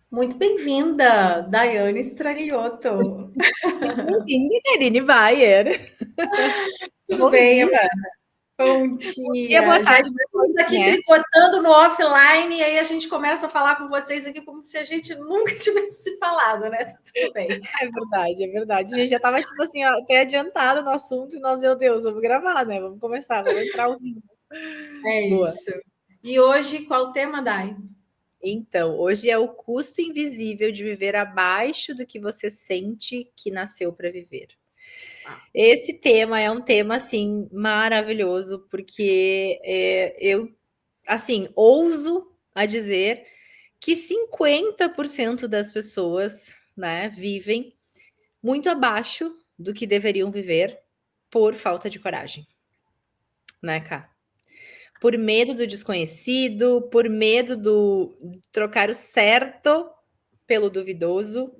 Muito bem-vinda, Daiane Straliotto. Muito bem-vinda, Karine Bayer. Tudo Bom bem, dia, Amanda? Bom bom dia, boa dia. Já tarde, boa estamos noite, aqui né? tricotando no offline e aí a gente começa a falar com vocês aqui como se a gente nunca tivesse falado, né? Tá tudo bem. É verdade, é verdade. A gente já tava, tipo assim, ó, até adiantado no assunto e nós, meu Deus, vamos gravar, né? Vamos começar, vamos entrar ao vivo. É Boa. isso. E hoje, qual o tema, Dai? Então, hoje é o custo invisível de viver abaixo do que você sente que nasceu para viver. Ah, Esse tema é um tema, assim, maravilhoso, porque eu, assim, ouso a dizer que 50% das pessoas, né, vivem muito abaixo do que deveriam viver por falta de coragem, né, Cá? Por medo do desconhecido, por medo do trocar o certo pelo duvidoso,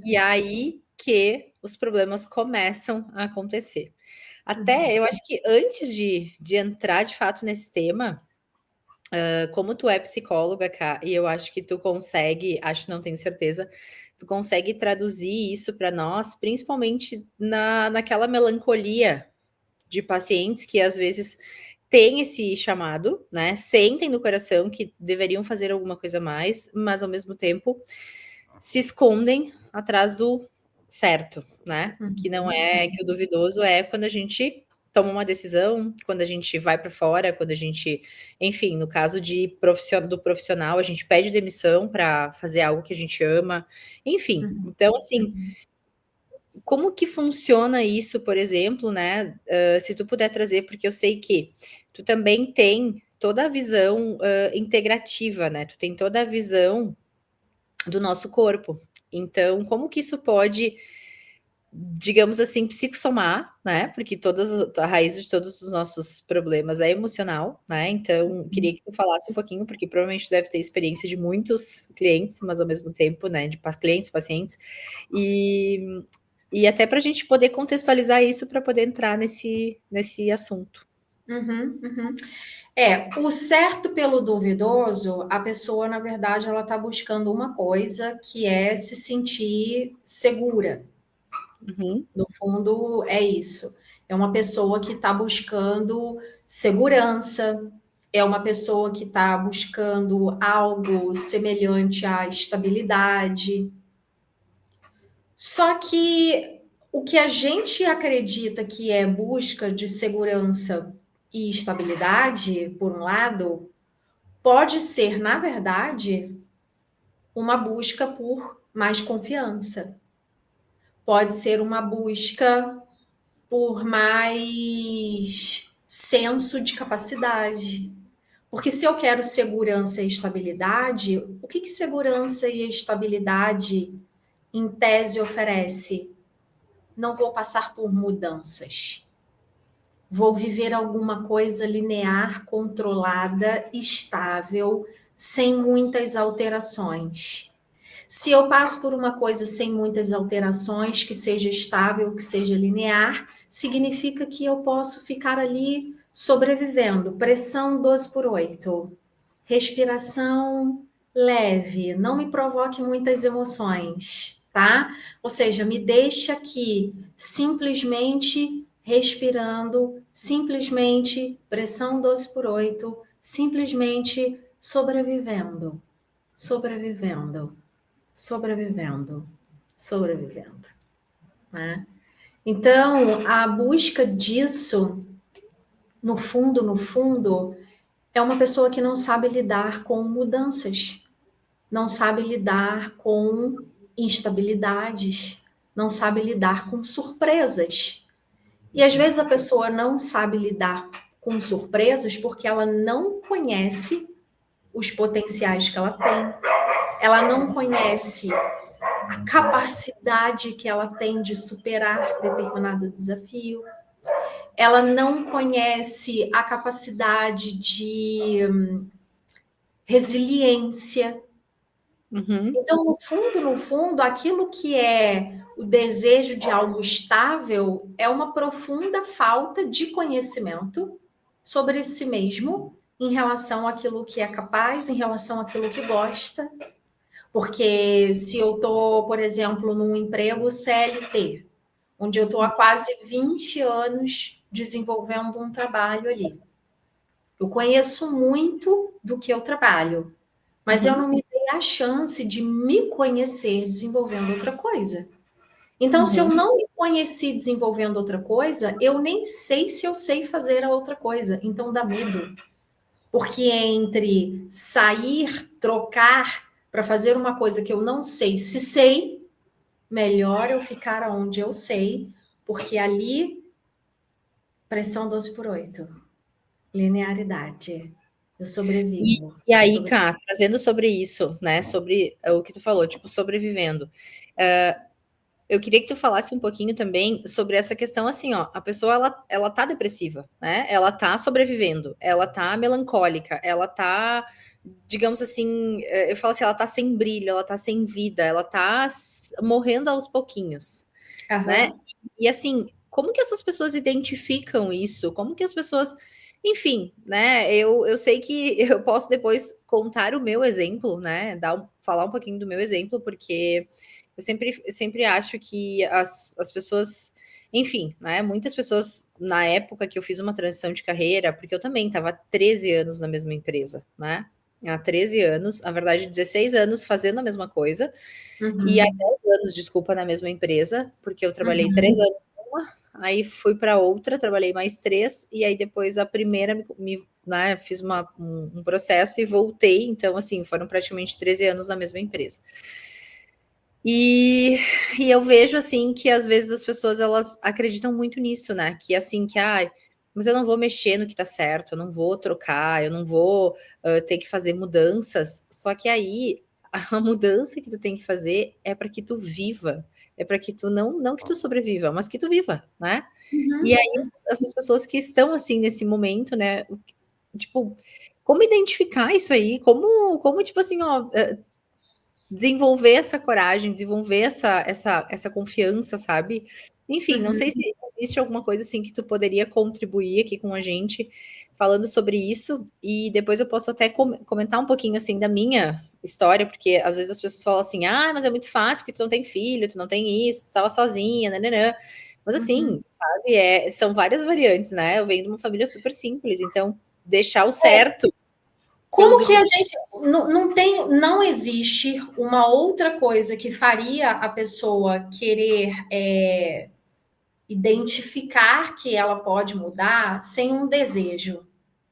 e aí que os problemas começam a acontecer. Até uhum, eu acho que antes de entrar de fato nesse tema, como tu é psicóloga, Cá, e eu acho que tu consegue, acho, não tenho certeza, tu consegue traduzir isso para nós, principalmente naquela melancolia de pacientes que às vezes têm esse chamado, né? Sentem no coração que deveriam fazer alguma coisa a mais, mas ao mesmo tempo se escondem atrás do certo, né? Que não é que o duvidoso é quando a gente toma uma decisão, quando a gente vai para fora, quando a gente, enfim, no caso do profissional, a gente pede demissão para fazer algo que a gente ama, enfim. uhum, Então, assim, uhum. como que funciona isso, por exemplo, né? Se tu puder trazer, porque eu sei que tu também tem toda a visão integrativa, né? Tu tem toda a visão do nosso corpo. Então, como que isso pode, digamos assim, psicossomar, né? Porque a raiz de todos os nossos problemas é emocional, né? Então, queria que tu falasse um pouquinho, porque provavelmente tu deve ter experiência de muitos clientes, mas ao mesmo tempo, né? De clientes, pacientes, e, e até para a gente poder contextualizar isso para poder entrar nesse assunto. Uhum, uhum. O certo pelo duvidoso, a pessoa, na verdade, ela está buscando uma coisa que é se sentir segura. Uhum, No fundo, é isso. É uma pessoa que está buscando segurança, é uma pessoa que está buscando algo semelhante à estabilidade. Só que o que a gente acredita que é busca de segurança e estabilidade, por um lado, pode ser, na verdade, uma busca por mais confiança. Pode ser uma busca por mais senso de capacidade. Porque se eu quero segurança e estabilidade, o que segurança e estabilidade em tese oferece? Não vou passar por mudanças. Vou viver alguma coisa linear, controlada, estável, sem muitas alterações. Se eu passo por uma coisa sem muitas alterações, que seja estável, que seja linear, significa que eu posso ficar ali sobrevivendo. Pressão 12 por 8. Respiração leve, não me provoque muitas emoções, tá? Ou seja, me deixa aqui simplesmente respirando, simplesmente pressão 12 por 8, simplesmente sobrevivendo, sobrevivendo, sobrevivendo, sobrevivendo, né? Então, a busca disso, no fundo, é uma pessoa que não sabe lidar com mudanças, não sabe lidar com instabilidades, não sabe lidar com surpresas. E às vezes a pessoa não sabe lidar com surpresas porque ela não conhece os potenciais que ela tem, ela não conhece a capacidade que ela tem de superar determinado desafio, ela não conhece a capacidade de resiliência. uhum, Então, no fundo, aquilo que é o desejo de algo estável é uma profunda falta de conhecimento sobre si mesmo em relação àquilo que é capaz, em relação àquilo que gosta. Porque se eu estou, por exemplo, num emprego CLT, onde eu estou há quase 20 anos desenvolvendo um trabalho ali. Eu conheço muito do que eu trabalho, mas eu Uhum, não me dei a chance de me conhecer desenvolvendo outra coisa. Então, se eu uhum, não me conheci desenvolvendo outra coisa, eu nem sei se eu sei fazer a outra coisa. Então, dá medo. Porque entre sair, trocar para fazer uma coisa que eu não sei se sei, melhor eu ficar onde eu sei, porque ali, pressão 12/8, linearidade. Eu E, sobrevivo. e Eu aí, sobrevivo. Cá, trazendo sobre isso, né? Sobre o que tu falou, tipo, sobrevivendo. Eu queria que tu falasse um pouquinho também sobre essa questão assim, ó, a pessoa ela tá depressiva, né? Ela tá sobrevivendo, ela tá melancólica, ela tá, digamos assim, eu falo assim, ela tá sem brilho, ela tá sem vida, ela tá morrendo aos pouquinhos, né? Aham. E assim, como que essas pessoas identificam isso? Como que as pessoas, enfim, né? Eu sei que eu posso depois contar o meu exemplo, né? Falar um pouquinho do meu exemplo, porque eu sempre acho que as pessoas, enfim, né? Muitas pessoas, na época que eu fiz uma transição de carreira, porque eu também estava 13 anos na mesma empresa, né? Há 13 anos, na verdade, 16 anos fazendo a mesma coisa, e há Uhum. 10 anos, desculpa, na mesma empresa, porque eu trabalhei 3 Uhum. anos numa, aí fui para outra, trabalhei mais 3, e aí depois a primeira né, fiz um processo e voltei, então assim, foram praticamente 13 anos na mesma empresa. E, e eu vejo assim que às vezes as pessoas elas acreditam muito nisso, né? Que assim, que ai, mas eu não vou mexer no que tá certo, eu não vou trocar, eu não vou ter que fazer mudanças. Só que aí a mudança que tu tem que fazer é para que tu viva, é para que tu não que tu sobreviva, mas que tu viva, né? E Uhum. aí essas pessoas que estão assim nesse momento, né? Tipo, como identificar isso aí? Como tipo assim, ó, desenvolver essa coragem, desenvolver essa confiança, sabe? Enfim, não sei Uhum. se existe alguma coisa assim que tu poderia contribuir aqui com a gente falando sobre isso, e depois eu posso até comentar um pouquinho assim da minha história, porque às vezes as pessoas falam assim, ah, mas é muito fácil porque tu não tem filho, tu não tem isso, tu estava sozinha, nananã. Mas Uhum. assim, sabe, são várias variantes, né? Eu venho de uma família super simples, então deixar o certo pelo Como que viver. a gente não existe uma outra coisa que faria a pessoa querer identificar que ela pode mudar sem um desejo,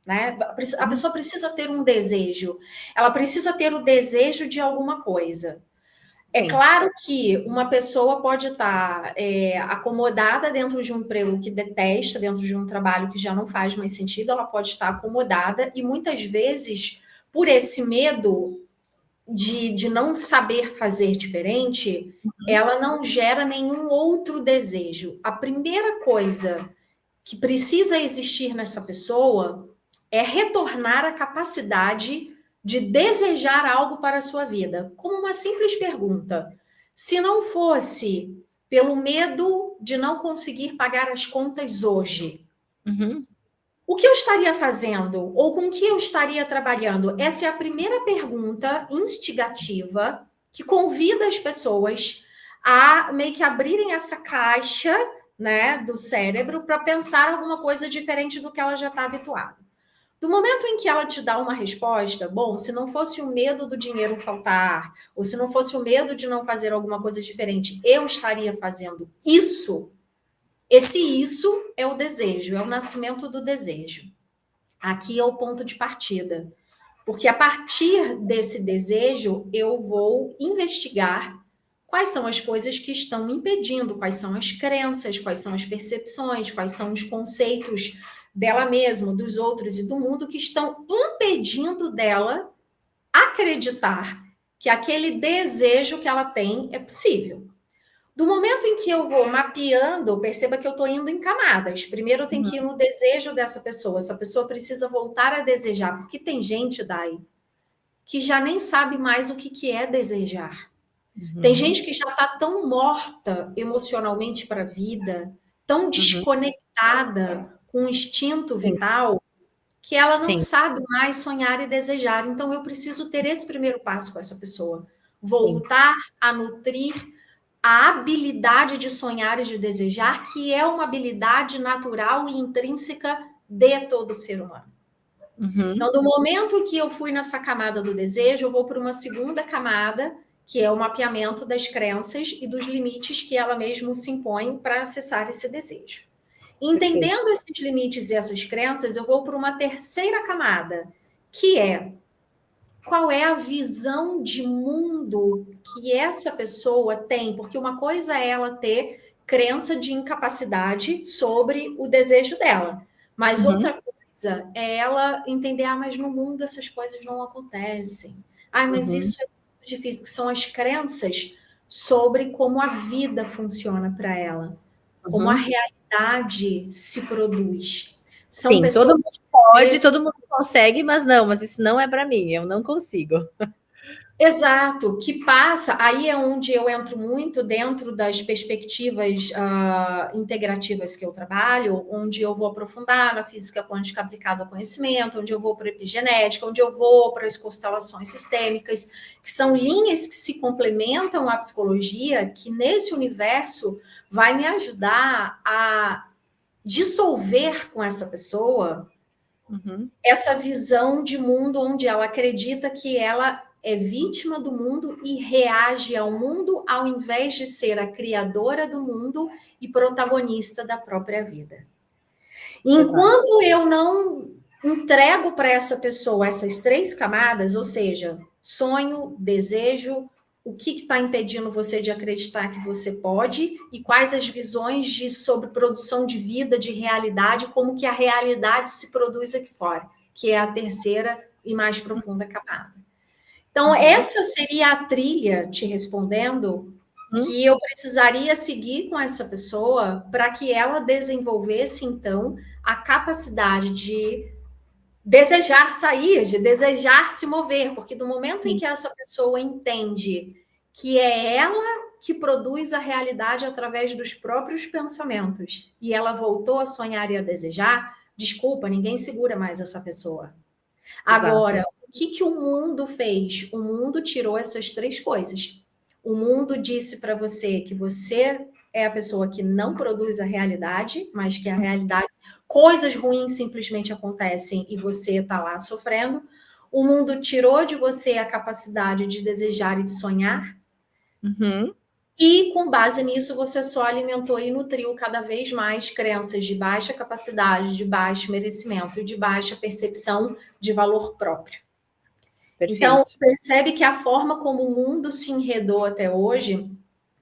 né? A pessoa precisa ter um desejo, ela precisa ter o desejo de alguma coisa. É Sim. claro que uma pessoa pode estar acomodada dentro de um emprego que detesta, dentro de um trabalho que já não faz mais sentido, ela pode estar acomodada e muitas vezes, por esse medo de não saber fazer diferente, ela não gera nenhum outro desejo. A primeira coisa que precisa existir nessa pessoa é retornar à capacidade de desejar algo para a sua vida. Como uma simples pergunta: se não fosse pelo medo de não conseguir pagar as contas hoje, Uhum. o que eu estaria fazendo? Ou com que eu estaria trabalhando? Essa é a primeira pergunta instigativa que convida as pessoas a meio que abrirem essa caixa, né, do cérebro para pensar alguma coisa diferente do que ela já está habituada. Do momento em que ela te dá uma resposta, bom, se não fosse o medo do dinheiro faltar, ou se não fosse o medo de não fazer alguma coisa diferente, eu estaria fazendo isso. Esse isso é o desejo, é o nascimento do desejo. Aqui é o ponto de partida. Porque a partir desse desejo, eu vou investigar quais são as coisas que estão impedindo, quais são as crenças, quais são as percepções, quais são os conceitos dela mesma, dos outros e do mundo que estão impedindo dela acreditar que aquele desejo que ela tem é possível. Do momento em que eu vou mapeando, perceba que eu estou indo em camadas. Primeiro eu tenho que ir no desejo dessa pessoa. Essa pessoa precisa voltar a desejar, porque tem gente, Dai, que já nem sabe mais o que é desejar. Tem Uhum. gente que já está tão morta emocionalmente para a vida, tão Uhum. desconectada com o instinto Sim, vital, que ela não sim. sabe mais sonhar e desejar. Então eu preciso ter esse primeiro passo com essa pessoa. Sim. voltar a nutrir a habilidade de sonhar e de desejar, que é uma habilidade natural e intrínseca de todo ser humano. Uhum. Então, no momento que eu fui nessa camada do desejo, eu vou para uma segunda camada, que é o mapeamento das crenças e dos limites que ela mesma se impõe para acessar esse desejo. Perfeito. Entendendo esses limites e essas crenças, eu vou para uma terceira camada, que é qual é a visão de mundo que essa pessoa tem, porque uma coisa é ela ter crença de incapacidade sobre o desejo dela, mas Uhum. outra coisa é ela entender, mas no mundo essas coisas não acontecem. Mas Uhum. isso é muito difícil, que são as crenças sobre como a vida funciona para ela, como a Uhum. realidade se produz. São Sim, pessoas todo mundo pode, todo mundo consegue, mas isso não é para mim, eu não consigo. exato, que passa, aí é onde eu entro muito dentro das perspectivas integrativas que eu trabalho, onde eu vou aprofundar na física quântica aplicada ao conhecimento, onde eu vou para a epigenética, onde eu vou para as constelações sistêmicas, que são linhas que se complementam à psicologia, que nesse universo vai me ajudar a dissolver com essa pessoa Uhum. essa visão de mundo onde ela acredita que ela é vítima do mundo e reage ao mundo ao invés de ser a criadora do mundo e protagonista da própria vida. Exato. Enquanto eu não entrego para essa pessoa essas três camadas, ou seja, sonho, desejo, o que está impedindo você de acreditar que você pode e quais as visões sobre produção de vida, de realidade, como que a realidade se produz aqui fora, que é a terceira e mais profunda camada. Então, Uhum. essa seria a trilha, te respondendo, Uhum. que eu precisaria seguir com essa pessoa para que ela desenvolvesse, então, a capacidade de desejar sair, de desejar se mover, porque do momento em Sim, que essa pessoa entende que é ela que produz a realidade através dos próprios pensamentos e ela voltou a sonhar e a desejar, desculpa, ninguém segura mais essa pessoa. exato. Agora, o que, que o mundo fez? O mundo tirou essas três coisas. O mundo disse para você que você é a pessoa que não produz a realidade, mas que a realidade, coisas ruins simplesmente acontecem e você está lá sofrendo. O mundo tirou de você a capacidade de desejar e de sonhar, Uhum. e com base nisso você só alimentou e nutriu cada vez mais crenças de baixa capacidade, de baixo merecimento e de baixa percepção de valor próprio. Então, Perfeito. percebe que a forma como o mundo se enredou até hoje,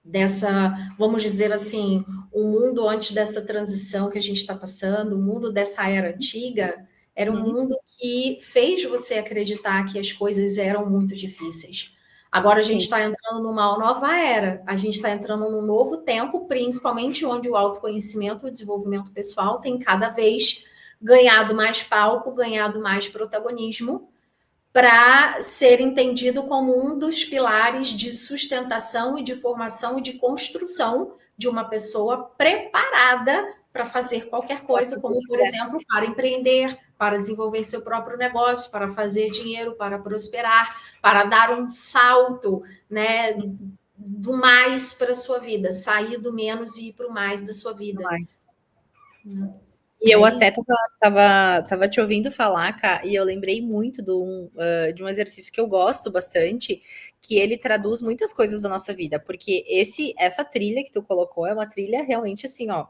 dessa, vamos dizer assim, o mundo antes dessa transição que a gente está passando, o mundo dessa era antiga, era um Uhum. mundo que fez você acreditar que as coisas eram muito difíceis. Agora a gente Sim. está entrando numa nova era, a gente está entrando num novo tempo, principalmente onde o autoconhecimento e o desenvolvimento pessoal tem cada vez ganhado mais palco, ganhado mais protagonismo, para ser entendido como um dos pilares de sustentação e de formação e de construção de uma pessoa preparada para fazer qualquer coisa, como, por exemplo, para empreender, para desenvolver seu próprio negócio, para fazer dinheiro, para prosperar, para dar um salto, né, do mais para a sua vida, sair do menos e ir para o mais da sua vida. Mais. E É eu até isso. tava te ouvindo falar, Cá, e eu lembrei muito de um exercício que eu gosto bastante, que ele traduz muitas coisas da nossa vida, porque essa trilha que tu colocou é uma trilha realmente assim, ó,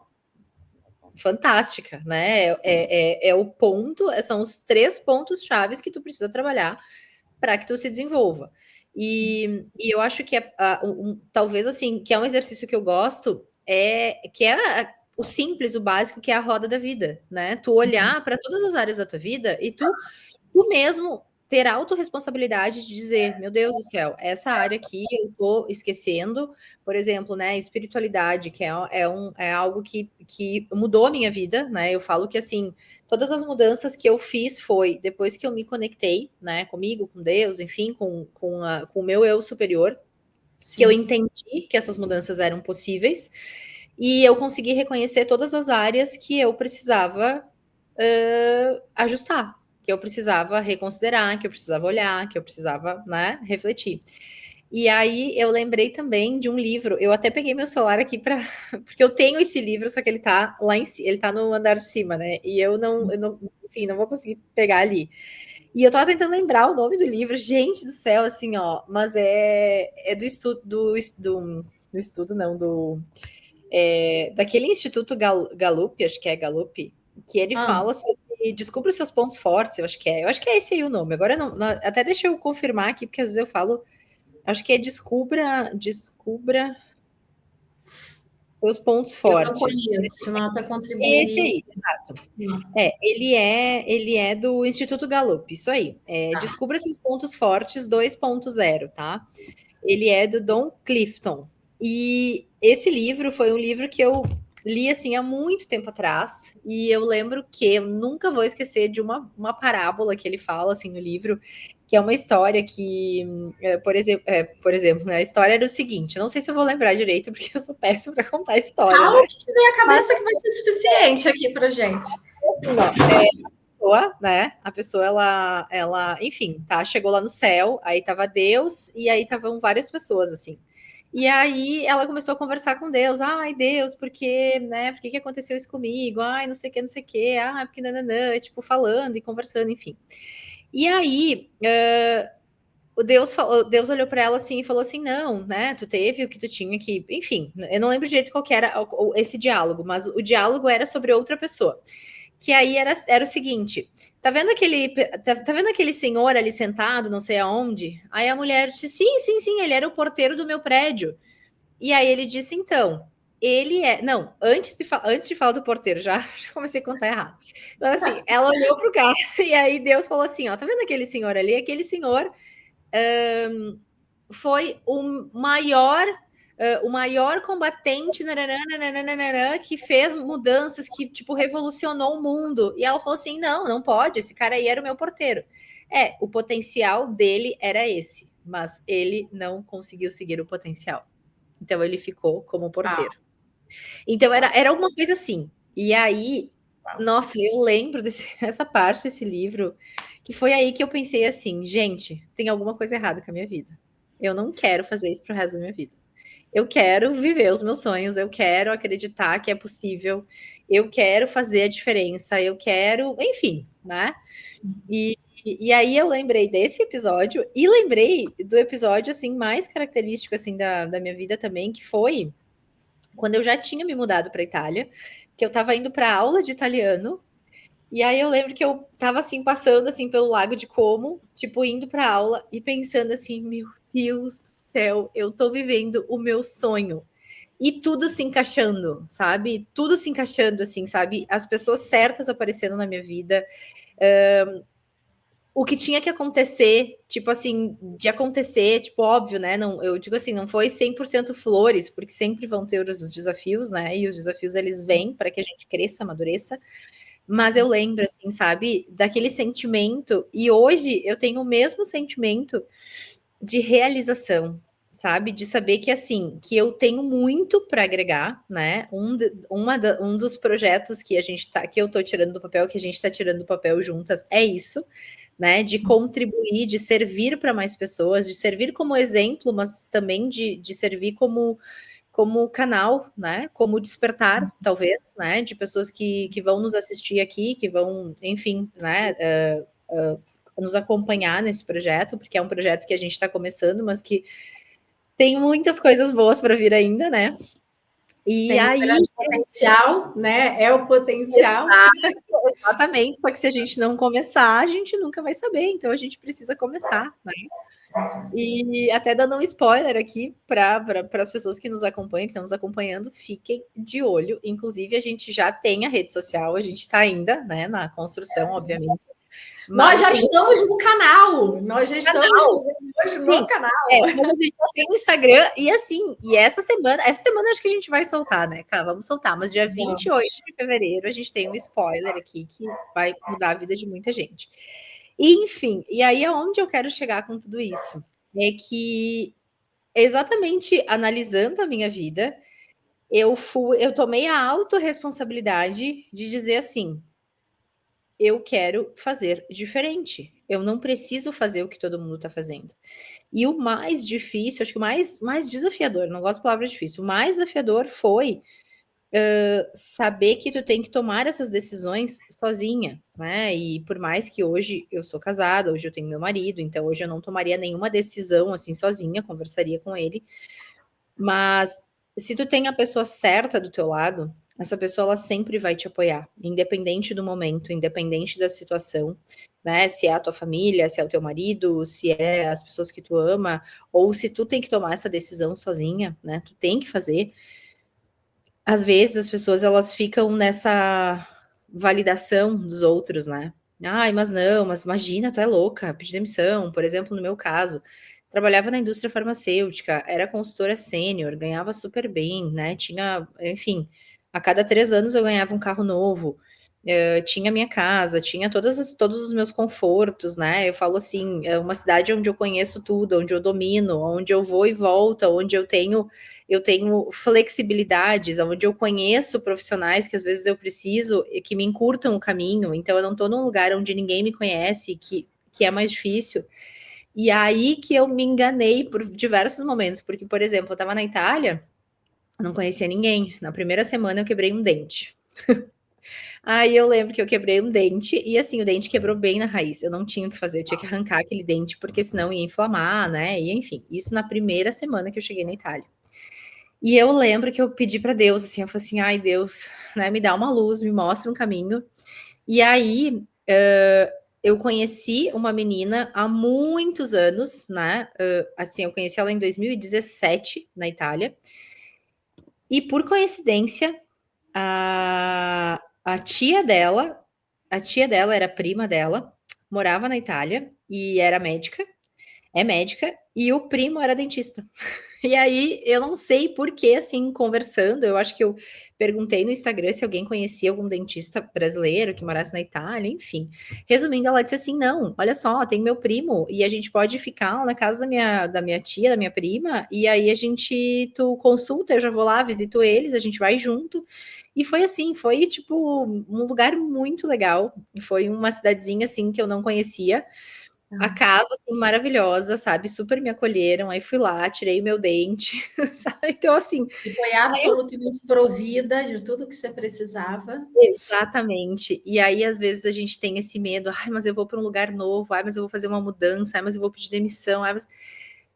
fantástica, né? É o ponto, são os três pontos chaves que tu precisa trabalhar para que tu se desenvolva. E eu acho que talvez assim, que é um exercício que eu gosto, que é o simples, o básico, que é a roda da vida, né? Tu olhar para todas as áreas da tua vida e tu mesmo ter a autorresponsabilidade de dizer, meu Deus do céu, essa área aqui eu tô esquecendo, por exemplo, né, espiritualidade, que é algo que mudou a minha vida, né? Eu falo que assim, todas as mudanças que eu fiz foi depois que eu me conectei, né, comigo, com Deus, enfim, com o meu eu superior, que eu Sim. entendi que essas mudanças eram possíveis, e eu consegui reconhecer todas as áreas que eu precisava ajustar, que eu precisava reconsiderar, que eu precisava olhar, que eu precisava, né, refletir. E aí eu lembrei também de um livro, eu até peguei meu celular aqui para porque eu tenho esse livro, só que ele tá lá em cima, ele tá no andar de cima, né? E eu não, enfim, não vou conseguir pegar ali. E eu tava tentando lembrar o nome do livro, gente do céu, assim, ó, mas é do estudo do estudo, não, daquele Instituto Gallup, acho que é Gallup, que ele Ah, fala sobre descubra os seus pontos fortes, eu acho que é esse aí o nome. Agora até deixa eu confirmar aqui, porque às vezes eu falo, acho que é descubra os pontos eu não fortes. conheço, senão até Esse contribuiria. aí, exato. Não. Ele é do Instituto Gallup, isso aí. Descubra seus pontos fortes 2.0, tá? Ele é do Don Clifton. E esse livro foi um livro que eu li assim há muito tempo atrás. E eu lembro que eu nunca vou esquecer de uma parábola que ele fala assim no livro, que é uma história que, por exemplo, né, a história era o seguinte: eu não sei se eu vou lembrar direito, porque eu sou péssima para contar história, Fala o né? que te vem à Mas cabeça que vai ser suficiente aqui pra gente. assim, ó, pessoa, né? A pessoa, enfim, tá? Chegou lá no céu, aí tava Deus e aí estavam várias pessoas, assim. E aí ela começou a conversar com Deus. Ai, Deus, por quê, né? Por que que aconteceu isso comigo? Ai, não sei o que, não sei o que. Ah, porque nananã, tipo, falando e conversando, enfim. E aí, Deus olhou para ela assim e falou assim: não, né? Tu teve o que tu tinha que. Enfim, eu não lembro direito qual que era esse diálogo, mas o diálogo era sobre outra pessoa. Que aí era o seguinte: tá vendo aquele senhor ali sentado, não sei aonde? Aí a mulher disse: sim, sim, sim, ele era o porteiro do meu prédio. E aí ele disse: então, ele é. Não, antes de falar do porteiro, já comecei a contar errado. Então, assim, ela olhou pro cara, e aí Deus falou assim: ó, tá vendo aquele senhor ali? Aquele senhor foi o maior combatente nananana, que fez mudanças, que tipo revolucionou o mundo. E ela falou assim: não, não pode, esse cara aí era o meu porteiro. O potencial dele era esse, mas ele não conseguiu seguir o potencial. Então ele ficou como Ah, porteiro. Então ah, era alguma coisa assim. E aí, ah. nossa, eu lembro dessa parte desse livro, que foi aí que eu pensei assim, gente, tem alguma coisa errada com a minha vida. Eu não quero fazer isso pro resto da minha vida. Eu quero viver os meus sonhos, eu quero acreditar que é possível, eu quero fazer a diferença, eu quero, enfim, né? E aí eu lembrei desse episódio e lembrei do episódio assim mais característico assim da minha vida também, que foi quando eu já tinha me mudado para Itália, que eu estava indo para aula de italiano, e aí eu lembro que eu estava assim passando assim pelo Lago de Como, tipo indo para aula e pensando assim, meu Deus do céu, eu tô vivendo o meu sonho. E tudo se encaixando, sabe? Tudo se encaixando assim, sabe? As pessoas certas aparecendo na minha vida, o que tinha que acontecer, tipo assim, de acontecer, tipo, óbvio, né? Não, eu digo assim, não foi 100% flores, porque sempre vão ter os desafios, né? E os desafios eles vêm para que a gente cresça, amadureça. Mas eu lembro, assim, sabe, daquele sentimento, e hoje eu tenho o mesmo sentimento de realização, sabe? De saber que, assim, que eu tenho muito para agregar, né? Um dos projetos que a gente tá, que eu tô tirando do papel, que a gente tá tirando do papel juntas, é isso, né? De Sim. contribuir, de servir para mais pessoas, de servir como exemplo, mas também de servir como canal, né? Como despertar, talvez, né? De pessoas que vão nos assistir aqui, que vão, enfim, né? Nos acompanhar nesse projeto, porque é um projeto que a gente está começando, mas que tem muitas coisas boas para vir ainda, né? E Tem um aí, grande potencial, né? É o potencial. exatamente, só que se a gente não começar, a gente nunca vai saber, então a gente precisa começar, né? E até dando um spoiler aqui para as pessoas que nos acompanham, que estão nos acompanhando, fiquem de olho. Inclusive, a gente já tem a rede social, a gente está ainda, né, na construção, obviamente. Mas Nós já assim, estamos no canal, nós já estamos canal, fazendo hoje sim, no canal. mas a gente já tem o Instagram, e assim, e essa semana acho que a gente vai soltar, né, cara? Vamos soltar, mas dia 28 Vamos. de fevereiro a gente tem um spoiler aqui que vai mudar a vida de muita gente. E, enfim, e aí aonde eu quero chegar com tudo isso? É que exatamente analisando a minha vida, eu tomei a autorresponsabilidade de dizer assim: eu quero fazer diferente. Eu não preciso fazer o que todo mundo está fazendo. E o mais difícil, acho que o mais desafiador, não gosto da palavra difícil, o mais desafiador foi saber que tu tem que tomar essas decisões sozinha, né? E por mais que hoje eu sou casada, hoje eu tenho meu marido, então hoje eu não tomaria nenhuma decisão assim sozinha, conversaria com ele. Mas se tu tem a pessoa certa do teu lado, essa pessoa ela sempre vai te apoiar, independente do momento, independente da situação, né? Se é a tua família, se é o teu marido, se é as pessoas que tu ama, ou se tu tem que tomar essa decisão sozinha, né? Tu tem que fazer. Às vezes as pessoas elas ficam nessa validação dos outros, né? Ai, mas não, mas imagina, tu é louca, pedir demissão. Por exemplo, no meu caso, trabalhava na indústria farmacêutica, era consultora sênior, ganhava super bem, né? Tinha, enfim, a cada 3 anos eu ganhava um carro novo, tinha minha casa, tinha todos os meus confortos, né? Eu falo assim, é uma cidade onde eu conheço tudo, onde eu domino, onde eu vou e volto, onde eu tenho flexibilidades, onde eu conheço profissionais que às vezes eu preciso e que me encurtam o caminho, então eu não estou num lugar onde ninguém me conhece, que é mais difícil. E aí que eu me enganei por diversos momentos, porque, por exemplo, eu estava na Itália, não conhecia ninguém. Na primeira semana eu quebrei um dente. Aí eu lembro que eu quebrei um dente e assim, o dente quebrou bem na raiz. Eu não tinha o que fazer, eu tinha que arrancar aquele dente porque senão ia inflamar, né? E enfim, isso na primeira semana que eu cheguei na Itália. E eu lembro que eu pedi para Deus, assim, eu falei assim, ai Deus, né, me dá uma luz, me mostra um caminho. E aí eu conheci uma menina há muitos anos, né? Assim, eu conheci ela em 2017 na Itália. E por coincidência, a tia dela era prima dela, morava na Itália e era médica, é médica, e o primo era dentista. E aí, eu não sei por que, assim, conversando, eu acho que eu perguntei no Instagram se alguém conhecia algum dentista brasileiro que morasse na Itália, enfim. Resumindo, ela disse assim: não, olha só, tem meu primo, e a gente pode ficar lá na casa da minha tia, da minha prima, e aí tu consulta, eu já vou lá, visito eles, a gente vai junto. E foi assim, foi tipo um lugar muito legal. Foi uma cidadezinha assim que eu não conhecia. A casa, assim, maravilhosa, sabe, super me acolheram, aí fui lá, tirei meu dente, sabe, então assim E foi absolutamente provida de tudo que você precisava. exatamente. E aí, às vezes, a gente tem esse medo: "Ai, mas eu vou para um lugar novo. Ai, mas eu vou fazer uma mudança. Ai, mas eu vou pedir demissão. Ai, mas"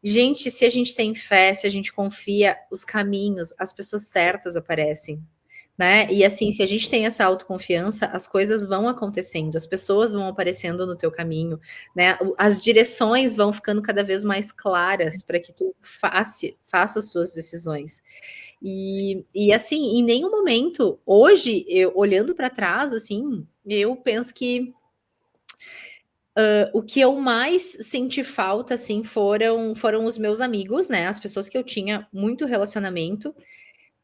gente, se a gente tem fé, se a gente confia, os caminhos, as pessoas certas aparecem. Né? E assim, se a gente tem essa autoconfiança, as coisas vão acontecendo, as pessoas vão aparecendo no teu caminho, né? As direções vão ficando cada vez mais claras para que tu faça as suas decisões. E assim, em nenhum momento, hoje, eu olhando para trás, assim, eu penso que o que eu mais senti falta, assim, foram os meus amigos, né? As pessoas que eu tinha muito relacionamento,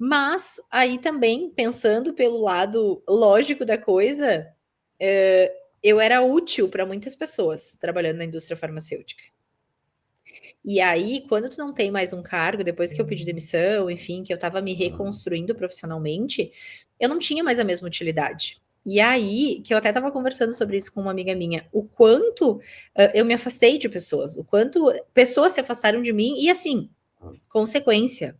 mas aí também, pensando pelo lado lógico da coisa, eu era útil para muitas pessoas trabalhando na indústria farmacêutica. E aí, quando tu não tem mais um cargo, depois que eu pedi demissão, enfim, que eu estava me reconstruindo profissionalmente, eu não tinha mais a mesma utilidade. E aí, que eu até estava conversando sobre isso com uma amiga minha, o quanto eu me afastei de pessoas, o quanto pessoas se afastaram de mim, e assim, consequência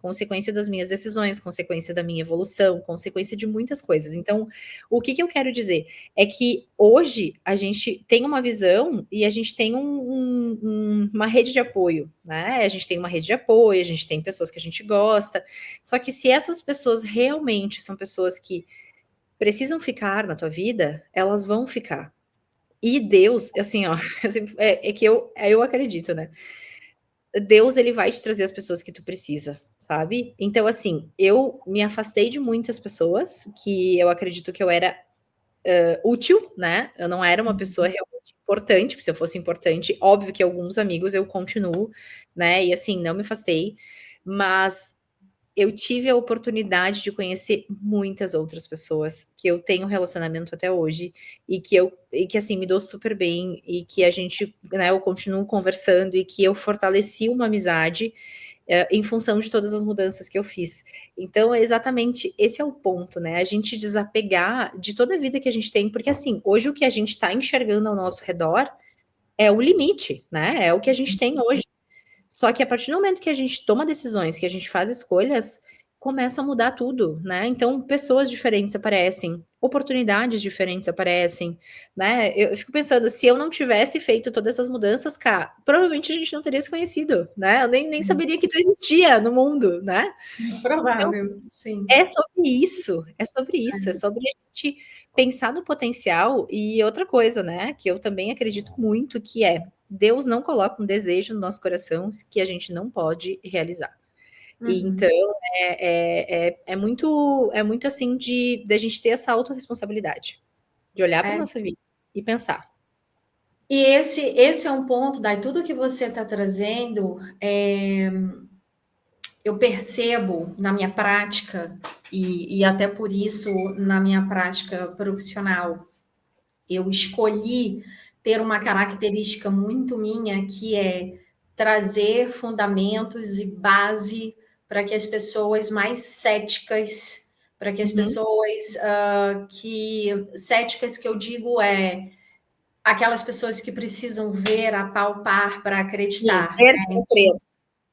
das minhas decisões, consequência da minha evolução, consequência de muitas coisas. Então, o que eu quero dizer é que hoje a gente tem uma visão e a gente tem uma rede de apoio, né? A gente tem uma rede de apoio, a gente tem pessoas que a gente gosta. Só que se essas pessoas realmente são pessoas que precisam ficar na tua vida, elas vão ficar. E Deus, assim, ó, é que eu acredito, né? Deus ele vai te trazer as pessoas que tu precisa, sabe? Então, assim, eu me afastei de muitas pessoas que eu acredito que eu era útil, né? Eu não era uma pessoa realmente importante, porque se eu fosse importante, óbvio que alguns amigos eu continuo, né? E assim, não me afastei, mas eu tive a oportunidade de conhecer muitas outras pessoas que eu tenho relacionamento até hoje e que assim me dou super bem e que a gente, né, eu continuo conversando e que eu fortaleci uma amizade em função de todas as mudanças que eu fiz. Então, é exatamente esse é o ponto, né? A gente desapegar de toda a vida que a gente tem, porque assim, hoje o que a gente está enxergando ao nosso redor é o limite, né? É o que a gente tem hoje. Só que a partir do momento que a gente toma decisões, que a gente faz escolhas, começa a mudar tudo, né? Então, pessoas diferentes aparecem, oportunidades diferentes aparecem, né? Eu fico pensando, se eu não tivesse feito todas essas mudanças, cara, provavelmente a gente não teria se conhecido, né? Eu nem saberia que tu existia no mundo, né? Então, Provável, sim. é sobre isso, é sobre isso, é sobre a gente pensar no potencial. E outra coisa, né, que eu também acredito muito, que é Deus não coloca um desejo no nosso coração que a gente não pode realizar. E então é muito assim de a gente ter essa autorresponsabilidade, de olhar para É. nossa vida e pensar. E esse é um ponto, Dai, tudo que você está trazendo, eu percebo na minha prática, e até por isso na minha prática profissional, eu escolhi ter uma característica muito minha, que é trazer fundamentos e base para que as pessoas mais céticas, para que as Uhum. pessoas céticas que eu digo aquelas pessoas que precisam ver, apalpar para Sim, acreditar, ver né? sem Então, crer. por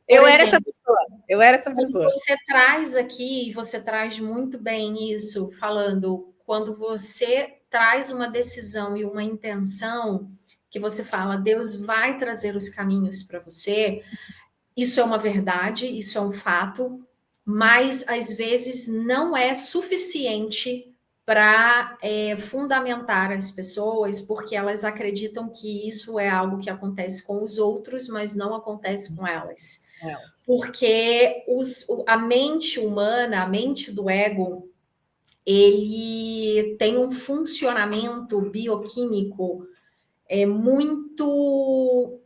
Eu era essa exemplo, pessoa, eu era essa quando pessoa. você traz aqui, você traz muito bem isso, falando quando você traz uma decisão e uma intenção, que você fala, Deus vai trazer os caminhos para você, isso é uma verdade, isso é um fato, mas às vezes não é suficiente para fundamentar as pessoas, porque elas acreditam que isso é algo que acontece com os outros, mas não acontece com elas. Elas. Porque a mente humana, a mente do ego, ele tem um funcionamento bioquímico muito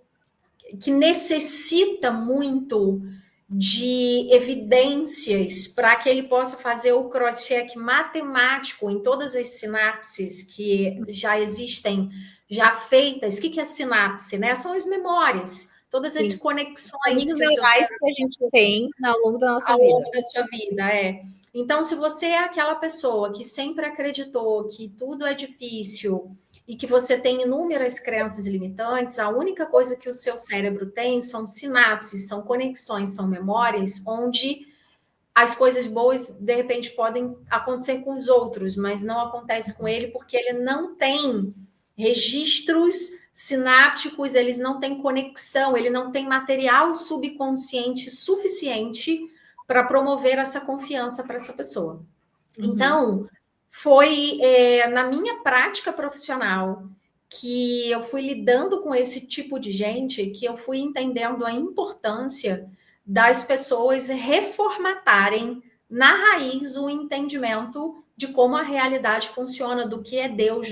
que necessita muito de evidências para que ele possa fazer o cross-check matemático em todas as sinapses que já existem, já feitas. O que é sinapse? Né? São as memórias, todas as Sim, conexões caminhos que o seu neurais cérebro que a gente tem ao longo da nossa ao vida. longo da sua vida, Então, se você é aquela pessoa que sempre acreditou que tudo é difícil e que você tem inúmeras crenças limitantes, a única coisa que o seu cérebro tem são sinapses, são conexões, são memórias, onde as coisas boas, de repente, podem acontecer com os outros, mas não acontece com ele porque ele não tem registros sinápticos, eles não têm conexão, ele não tem material subconsciente suficiente para promover essa confiança para essa pessoa. Uhum. Então, foi na minha prática profissional que eu fui lidando com esse tipo de gente, que eu fui entendendo a importância das pessoas reformatarem na raiz o entendimento de como a realidade funciona, do que é Deus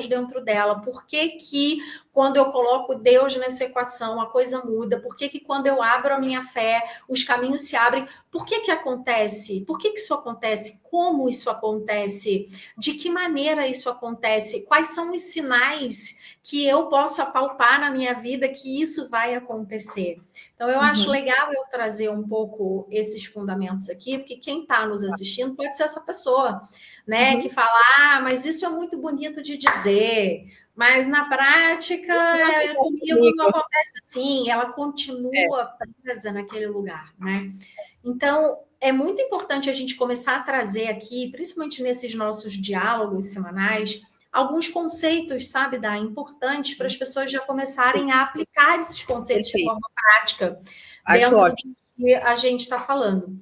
dentro dela, por que que quando eu coloco Deus nessa equação a coisa muda, por que que quando eu abro a minha fé os caminhos se abrem, por que que acontece, por que que isso acontece, como isso acontece, de que maneira isso acontece, quais são os sinais que eu posso apalpar na minha vida que isso vai acontecer. Então, eu acho Uhum. legal eu trazer um pouco esses fundamentos aqui, porque quem está nos assistindo pode ser essa pessoa, né, que Uhum. fala, mas isso é muito bonito de dizer, mas na prática Não acontece comigo não comigo. acontece assim, ela É, continua presa naquele lugar, né? Então, é muito importante a gente começar a trazer aqui, principalmente nesses nossos diálogos semanais, alguns conceitos, sabe, Dá, importantes para as pessoas já começarem a aplicar esses conceitos de perfeito. forma prática Acho dentro do ótimo. que a gente está falando.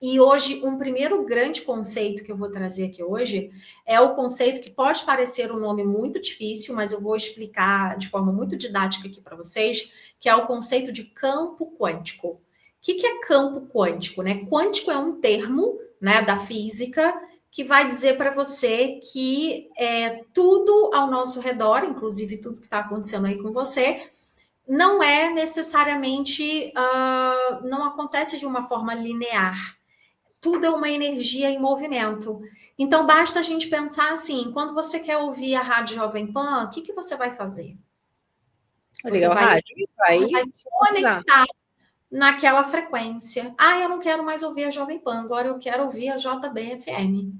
E hoje, um primeiro grande conceito que eu vou trazer aqui hoje é o conceito que pode parecer um nome muito difícil, mas eu vou explicar de forma muito didática aqui para vocês, que é o conceito de campo quântico. O que é campo quântico? Né? Quântico é um termo, né, da física que vai dizer para você que tudo ao nosso redor, inclusive tudo que está acontecendo aí com você, não é necessariamente, não acontece de uma forma linear. Tudo é uma energia em movimento. Então, basta a gente pensar assim: quando você quer ouvir a Rádio Jovem Pan, o que, que você vai fazer? Você Ligar o vai, rádio e vai vai sintonizar. conectar naquela frequência. Eu não quero mais ouvir a Jovem Pan, agora eu quero ouvir a JBFM.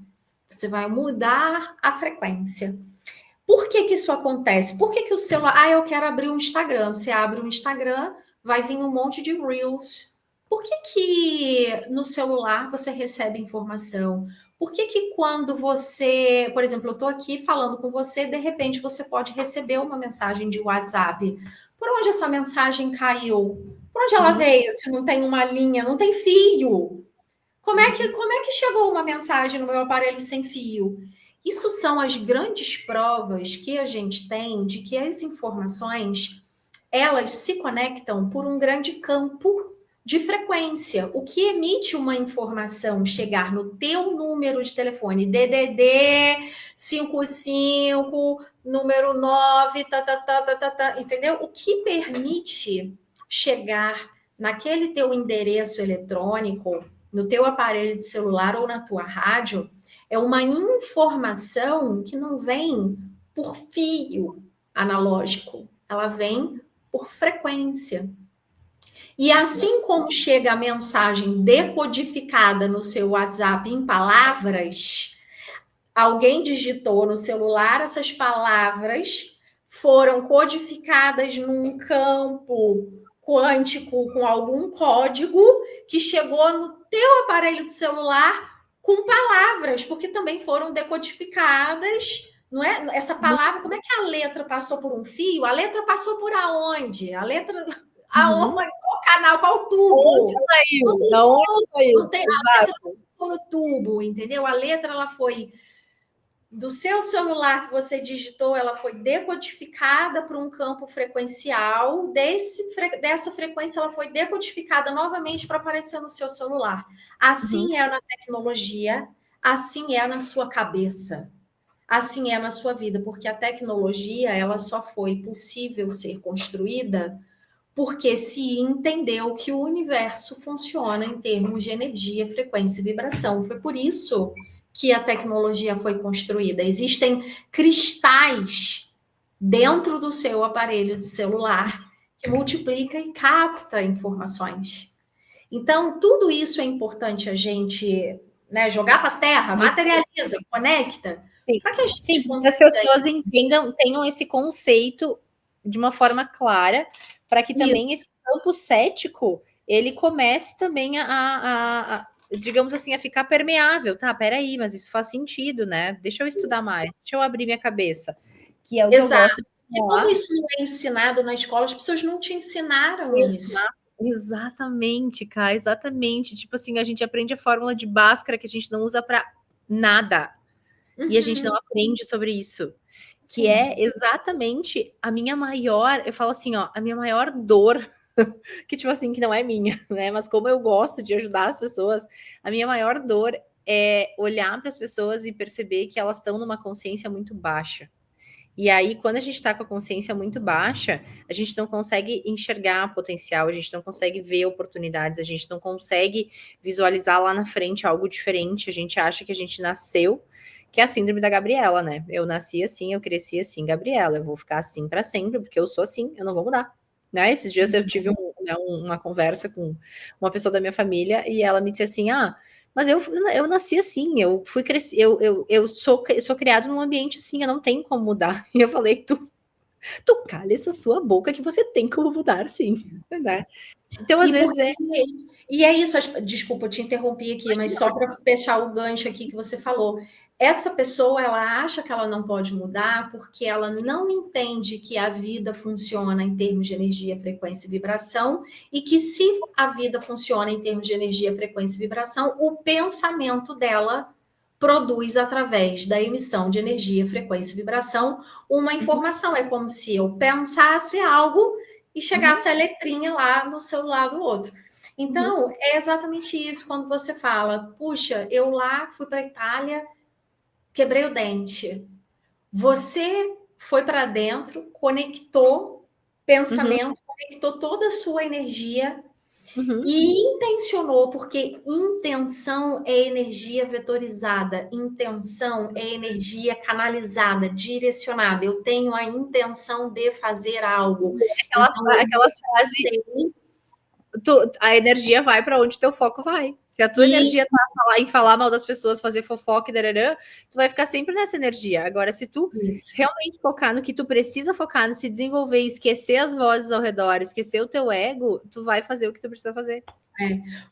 Você vai mudar a frequência. Por que que isso acontece? Por que que o celular... eu quero abrir um Instagram. Você abre um Instagram, vai vir um monte de Reels. Por que que no celular você recebe informação? Por que que quando você, por exemplo, eu estou aqui falando com você, de repente você pode receber uma mensagem de WhatsApp? Por onde essa mensagem caiu? Por onde ela Uhum, veio? Se não tem uma linha, não tem fio. uhum, Como é que chegou uma mensagem no meu aparelho sem fio? Isso são as grandes provas que a gente tem de que as informações elas se conectam por um grande campo de frequência. O que emite uma informação chegar no teu número de telefone, DDD 55, número 9, entendeu? O que permite chegar naquele teu endereço eletrônico, no teu aparelho de celular ou na tua rádio, é uma informação que não vem por fio analógico, ela vem por frequência. E assim como chega a mensagem decodificada no seu WhatsApp em palavras, alguém digitou no celular essas palavras, foram codificadas num campo quântico com algum código que chegou no teu aparelho de celular com palavras, porque também foram decodificadas, não é? Essa palavra, como é que a letra passou por um fio? A letra passou por aonde? A letra uhum. aonde? Qual canal? Qual Onde tubo? Não saiu? tem Da onde como, saiu? não tem a letra Exato. no tubo, entendeu? A letra ela foi do seu celular que você digitou, ela foi decodificada para um campo frequencial. Dessa frequência, ela foi decodificada novamente para aparecer no seu celular. Uhum, Assim é na tecnologia, assim é na sua cabeça, assim é na sua vida, porque a tecnologia ela só foi possível ser construída porque se entendeu que o universo funciona em termos de energia, frequência e vibração. Foi por isso que a tecnologia foi construída. Existem cristais dentro do seu aparelho de celular que multiplica e capta informações. Então, tudo isso é importante a gente, né, jogar para a terra, muito. materializa, conecta, Sim, para que a sim, gente porque as consiga pessoas entendam, tenham esse conceito de uma forma clara, para que isso. também esse campo cético ele comece também digamos assim, a ficar permeável. Tá, peraí, mas isso faz sentido, né? Deixa eu estudar mais, deixa eu abrir minha cabeça, que é o que eu Exato. gosto de E como falar. isso não é ensinado na escola, as pessoas não te ensinaram isso. Exatamente, Kai, exatamente. Tipo assim, a gente aprende a fórmula de Bhaskara que a gente não usa para nada. E a gente não Uhum, aprende sobre isso. Que sim. é exatamente a minha maior, eu falo assim, ó, a minha maior dor, que tipo assim, que não é minha, né? Mas como eu gosto de ajudar as pessoas, a minha maior dor é olhar para as pessoas e perceber que elas estão numa consciência muito baixa. E aí, quando a gente está com a consciência muito baixa, a gente não consegue enxergar potencial, a gente não consegue ver oportunidades, a gente não consegue visualizar lá na frente algo diferente. A gente acha que a gente nasceu, que é a síndrome da Gabriela, né? Eu nasci assim, eu cresci assim, Gabriela, eu vou ficar assim para sempre, porque eu sou assim, eu não vou mudar. Né? Esses dias eu tive uma conversa com uma pessoa da minha família e ela me disse assim: Ah, mas eu nasci assim, eu fui crescer, eu sou criado num ambiente assim, eu não tenho como mudar. E eu falei, tu cala essa sua boca que você tem como mudar, sim, né? Então, às E vezes porque é. e é isso, desculpa, eu te interrompi aqui, mas só para fechar o gancho aqui que você falou. Essa pessoa, ela acha que ela não pode mudar porque ela não entende que a vida funciona em termos de energia, frequência e vibração, e que se a vida funciona em termos de energia, frequência e vibração, o pensamento dela produz através da emissão de energia, frequência e vibração uma Uhum, informação. É como se eu pensasse algo e uhum, chegasse a letrinha lá no celular do outro. uhum, Então, é exatamente isso quando você fala, puxa, eu lá fui para a Itália, quebrei o dente. Você foi para dentro, conectou uhum, pensamento, conectou toda a sua energia uhum. e intencionou, porque intenção é energia vetorizada, intenção é energia canalizada, direcionada. Eu tenho a intenção de fazer algo. Aquela, Então, eu aquela frase, sei. a energia vai para onde teu foco vai. Se a tua energia tá em falar mal das pessoas, fazer fofoca e dararã, tu vai ficar sempre nessa energia. Agora, se tu realmente focar no que tu precisa focar, no se desenvolver, esquecer as vozes ao redor, esquecer o teu ego, tu vai fazer o que tu precisa fazer.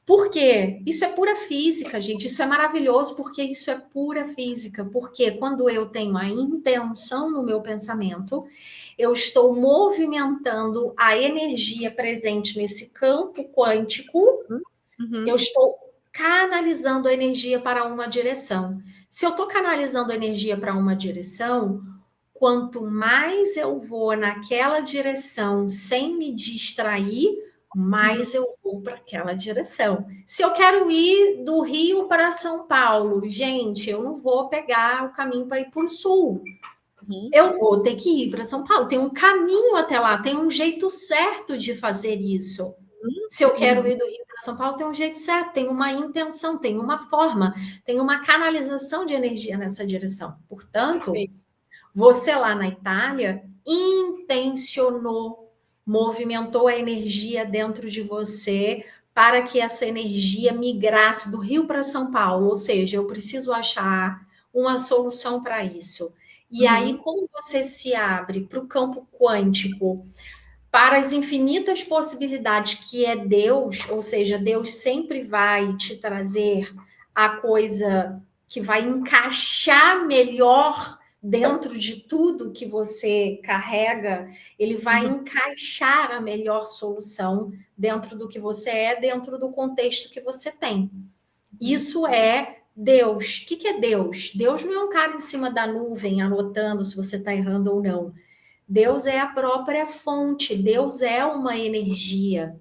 Por quê? Isso é pura física, gente. Isso é maravilhoso porque isso é pura física. Porque quando eu tenho a intenção no meu pensamento, eu estou movimentando a energia presente nesse campo quântico, eu estou canalizando a energia para uma direção. Se eu estou canalizando a energia para uma direção, quanto mais eu vou naquela direção sem me distrair, mais eu vou para aquela direção. Se eu quero ir do Rio para São Paulo, gente, eu não vou pegar o caminho para ir para o sul. Eu vou ter que ir para São Paulo. Tem um caminho até lá, tem um jeito certo de fazer isso. Se eu quero ir do Rio para São Paulo, tem um jeito certo, tem uma intenção, tem uma forma, tem uma canalização de energia nessa direção. Portanto, você lá na Itália intencionou, movimentou a energia dentro de você para que essa energia migrasse do Rio para São Paulo. Ou seja, eu preciso achar uma solução para isso. E aí, como você se abre para o campo quântico, para as infinitas possibilidades que é Deus, ou seja, Deus sempre vai te trazer a coisa que vai encaixar melhor dentro de tudo que você carrega, ele vai encaixar a melhor solução dentro do que você é, dentro do contexto que você tem. Isso é Deus. O que é Deus? Deus não é um cara em cima da nuvem anotando se você está errando ou não. Deus é a própria fonte, Deus é uma energia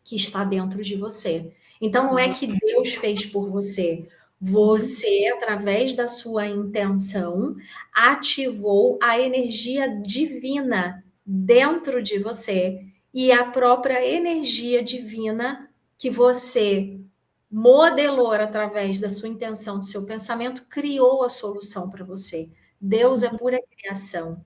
que está dentro de você. Então, não é que Deus fez por você. Você, através da sua intenção, ativou a energia divina dentro de você. E a própria energia divina que você modelou através da sua intenção, do seu pensamento, criou a solução para você. Deus é pura criação.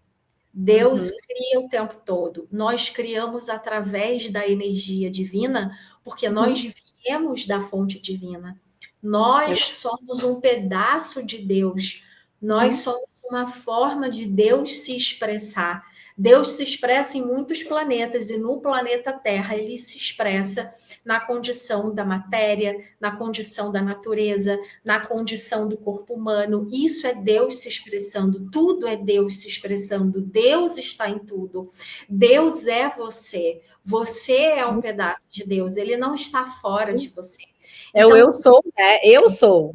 Deus cria o tempo todo. Nós criamos através da energia divina, porque nós viemos da fonte divina. Nós somos um pedaço de Deus. Nós somos uma forma de Deus se expressar. Deus se expressa em muitos planetas e no planeta Terra ele se expressa na condição da matéria, na condição da natureza, na condição do corpo humano. Isso é Deus se expressando, tudo é Deus se expressando. Deus está em tudo. Deus é você. Você é um pedaço de Deus, ele não está fora de você. É o eu sou, né? Eu sou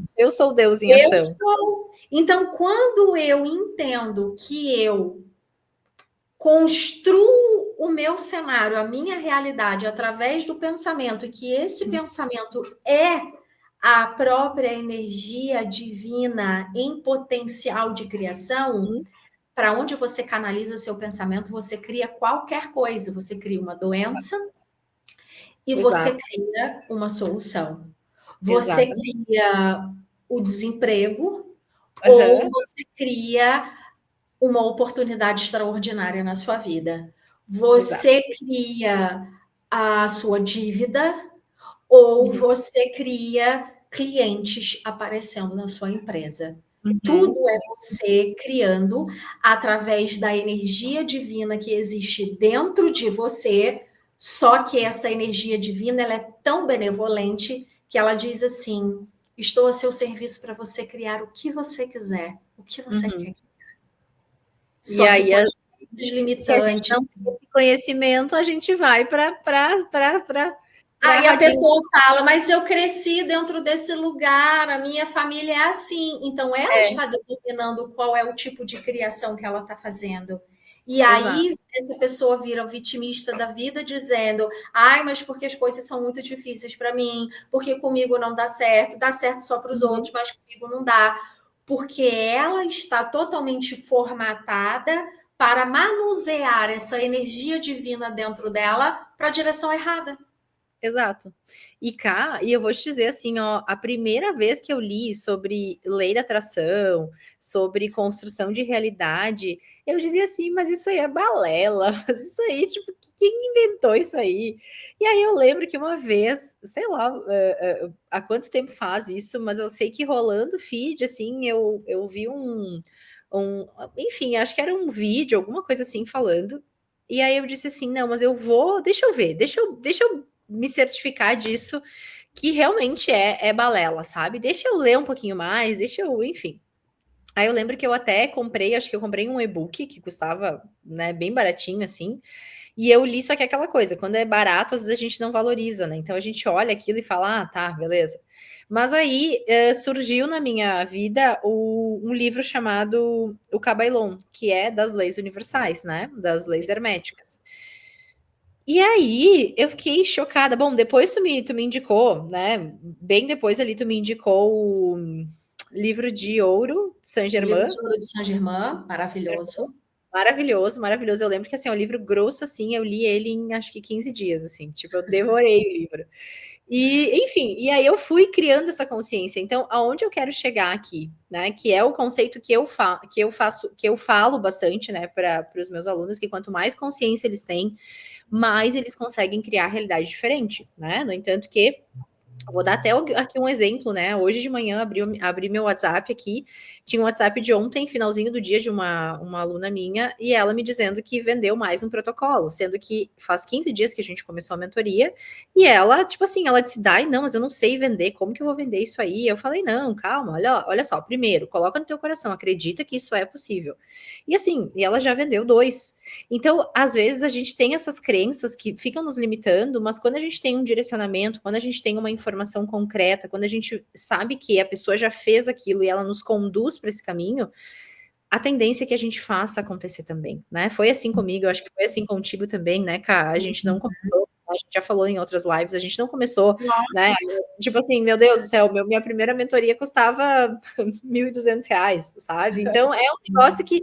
Deus em ação. Eu sou. Então, quando eu entendo que eu construo o meu cenário, a minha realidade através do pensamento e que esse pensamento é a própria energia divina em potencial de criação, para onde você canaliza seu pensamento, você cria qualquer coisa, você cria uma doença e você cria uma solução. Você cria o desemprego ou você cria uma oportunidade extraordinária na sua vida. Você cria a sua dívida ou você cria clientes aparecendo na sua empresa. Tudo é você criando através da energia divina que existe dentro de você, só que essa energia divina ela é tão benevolente que ela diz assim: estou a seu serviço para você criar o que você quiser, o que você quer. Só e aí, as limitantes. Esse conhecimento, a gente vai para. Aí a pessoa fala, mas eu cresci dentro desse lugar, a minha família é assim. Então, ela está determinando qual é o tipo de criação que ela está fazendo. E aí, essa pessoa vira o vitimista da vida, dizendo: ai, mas porque as coisas são muito difíceis para mim, porque comigo não dá certo só para os outros, mas comigo não dá. Porque ela está totalmente formatada para manusear essa energia divina dentro dela para a direção errada. Exato. E eu vou te dizer assim, ó, a primeira vez que eu li sobre lei da atração, sobre construção de realidade, eu dizia assim, mas isso aí é balela, isso aí, tipo, quem inventou isso aí? E aí eu lembro que uma vez, sei lá, há quanto tempo faz isso, mas eu sei que rolando feed, assim, eu vi enfim, acho que era um vídeo, alguma coisa assim, falando, e aí eu disse assim, não, mas eu vou, deixa eu ver, deixa eu me certificar disso, que realmente é balela, sabe? Deixa eu ler um pouquinho mais, deixa eu, enfim. Aí eu lembro que eu até comprei, acho que eu comprei um e-book que custava, né, bem baratinho assim. E eu li, só que é aquela coisa, quando é barato, às vezes a gente não valoriza, né? Então a gente olha aquilo e fala, ah, tá, beleza. Mas aí surgiu na minha vida um livro chamado O Cabailon, que é das leis universais, né? Das leis herméticas. E aí, eu fiquei chocada. Bom, depois tu me indicou, né? Bem depois ali tu me indicou o livro de ouro de O livro Saint-Germain. de Ouro de Saint-Germain, maravilhoso. Maravilhoso, maravilhoso. Eu lembro que assim, é um livro grosso assim, eu li ele em acho que 15 dias assim, tipo, eu devorei o livro. E, enfim, e aí eu fui criando essa consciência. Então, aonde eu quero chegar aqui, né? Que é o conceito que eu falo bastante, né, para os meus alunos, que quanto mais consciência eles têm, mais eles conseguem criar realidade diferente, né? No entanto que vou dar até aqui um exemplo, né? Hoje de manhã abri meu WhatsApp aqui, tinha um WhatsApp de ontem, finalzinho do dia, de uma aluna minha, e ela me dizendo que vendeu mais um protocolo, sendo que faz 15 dias que a gente começou a mentoria, e ela, tipo assim, ela disse, Dai, não, mas eu não sei vender, como que eu vou vender isso aí? Eu falei, não, calma, olha só, primeiro, coloca no teu coração, acredita que isso é possível. E assim, e ela já vendeu 2. Então, às vezes, a gente tem essas crenças que ficam nos limitando, mas quando a gente tem um direcionamento, quando a gente tem uma informação concreta, quando a gente sabe que a pessoa já fez aquilo e ela nos conduz para esse caminho, a tendência é que a gente faça acontecer também, né? Foi assim comigo, eu acho que foi assim contigo também, né, Ká? A gente não começou, a gente já falou em outras lives, a gente não começou, né? Tipo assim, meu Deus do céu, minha primeira mentoria custava R$ 1.200, sabe? Então é um negócio que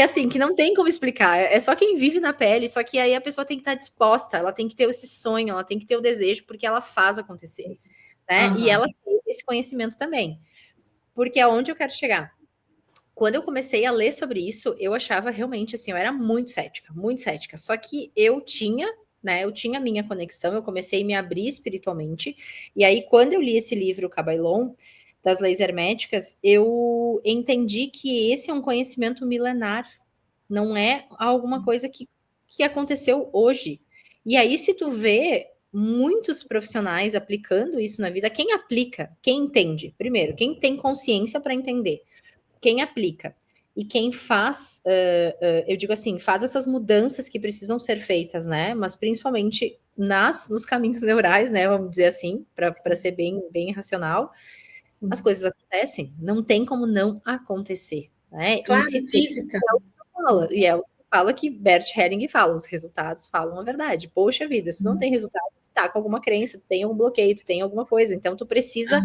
assim, que não tem como explicar, é só quem vive na pele, só que aí a pessoa tem que estar disposta, ela tem que ter esse sonho, ela tem que ter o desejo, porque ela faz acontecer, né? E ela tem esse conhecimento também. Porque aonde eu quero chegar? Quando eu comecei a ler sobre isso, eu achava realmente assim, eu era muito cética. Só que eu tinha, né? Eu tinha a minha conexão, eu comecei a me abrir espiritualmente. E aí, quando eu li esse livro, Cabailon, das leis herméticas, eu entendi que esse é um conhecimento milenar, não é alguma coisa que aconteceu hoje. E aí, se tu vê muitos profissionais aplicando isso na vida, quem aplica, quem entende? Primeiro, quem tem consciência para entender, quem aplica. E quem faz, eu digo assim, faz essas mudanças que precisam ser feitas, né? Mas principalmente nos caminhos neurais, né? Vamos dizer assim, para ser bem racional, as coisas acontecem. Não tem como não acontecer, né? E Claro, se tem, física. e é o que fala que Bert Helling fala, os resultados falam a verdade. Poxa vida, se tu não tem resultado, tu tá com alguma crença, tu tem algum bloqueio, tu tem alguma coisa, então tu precisa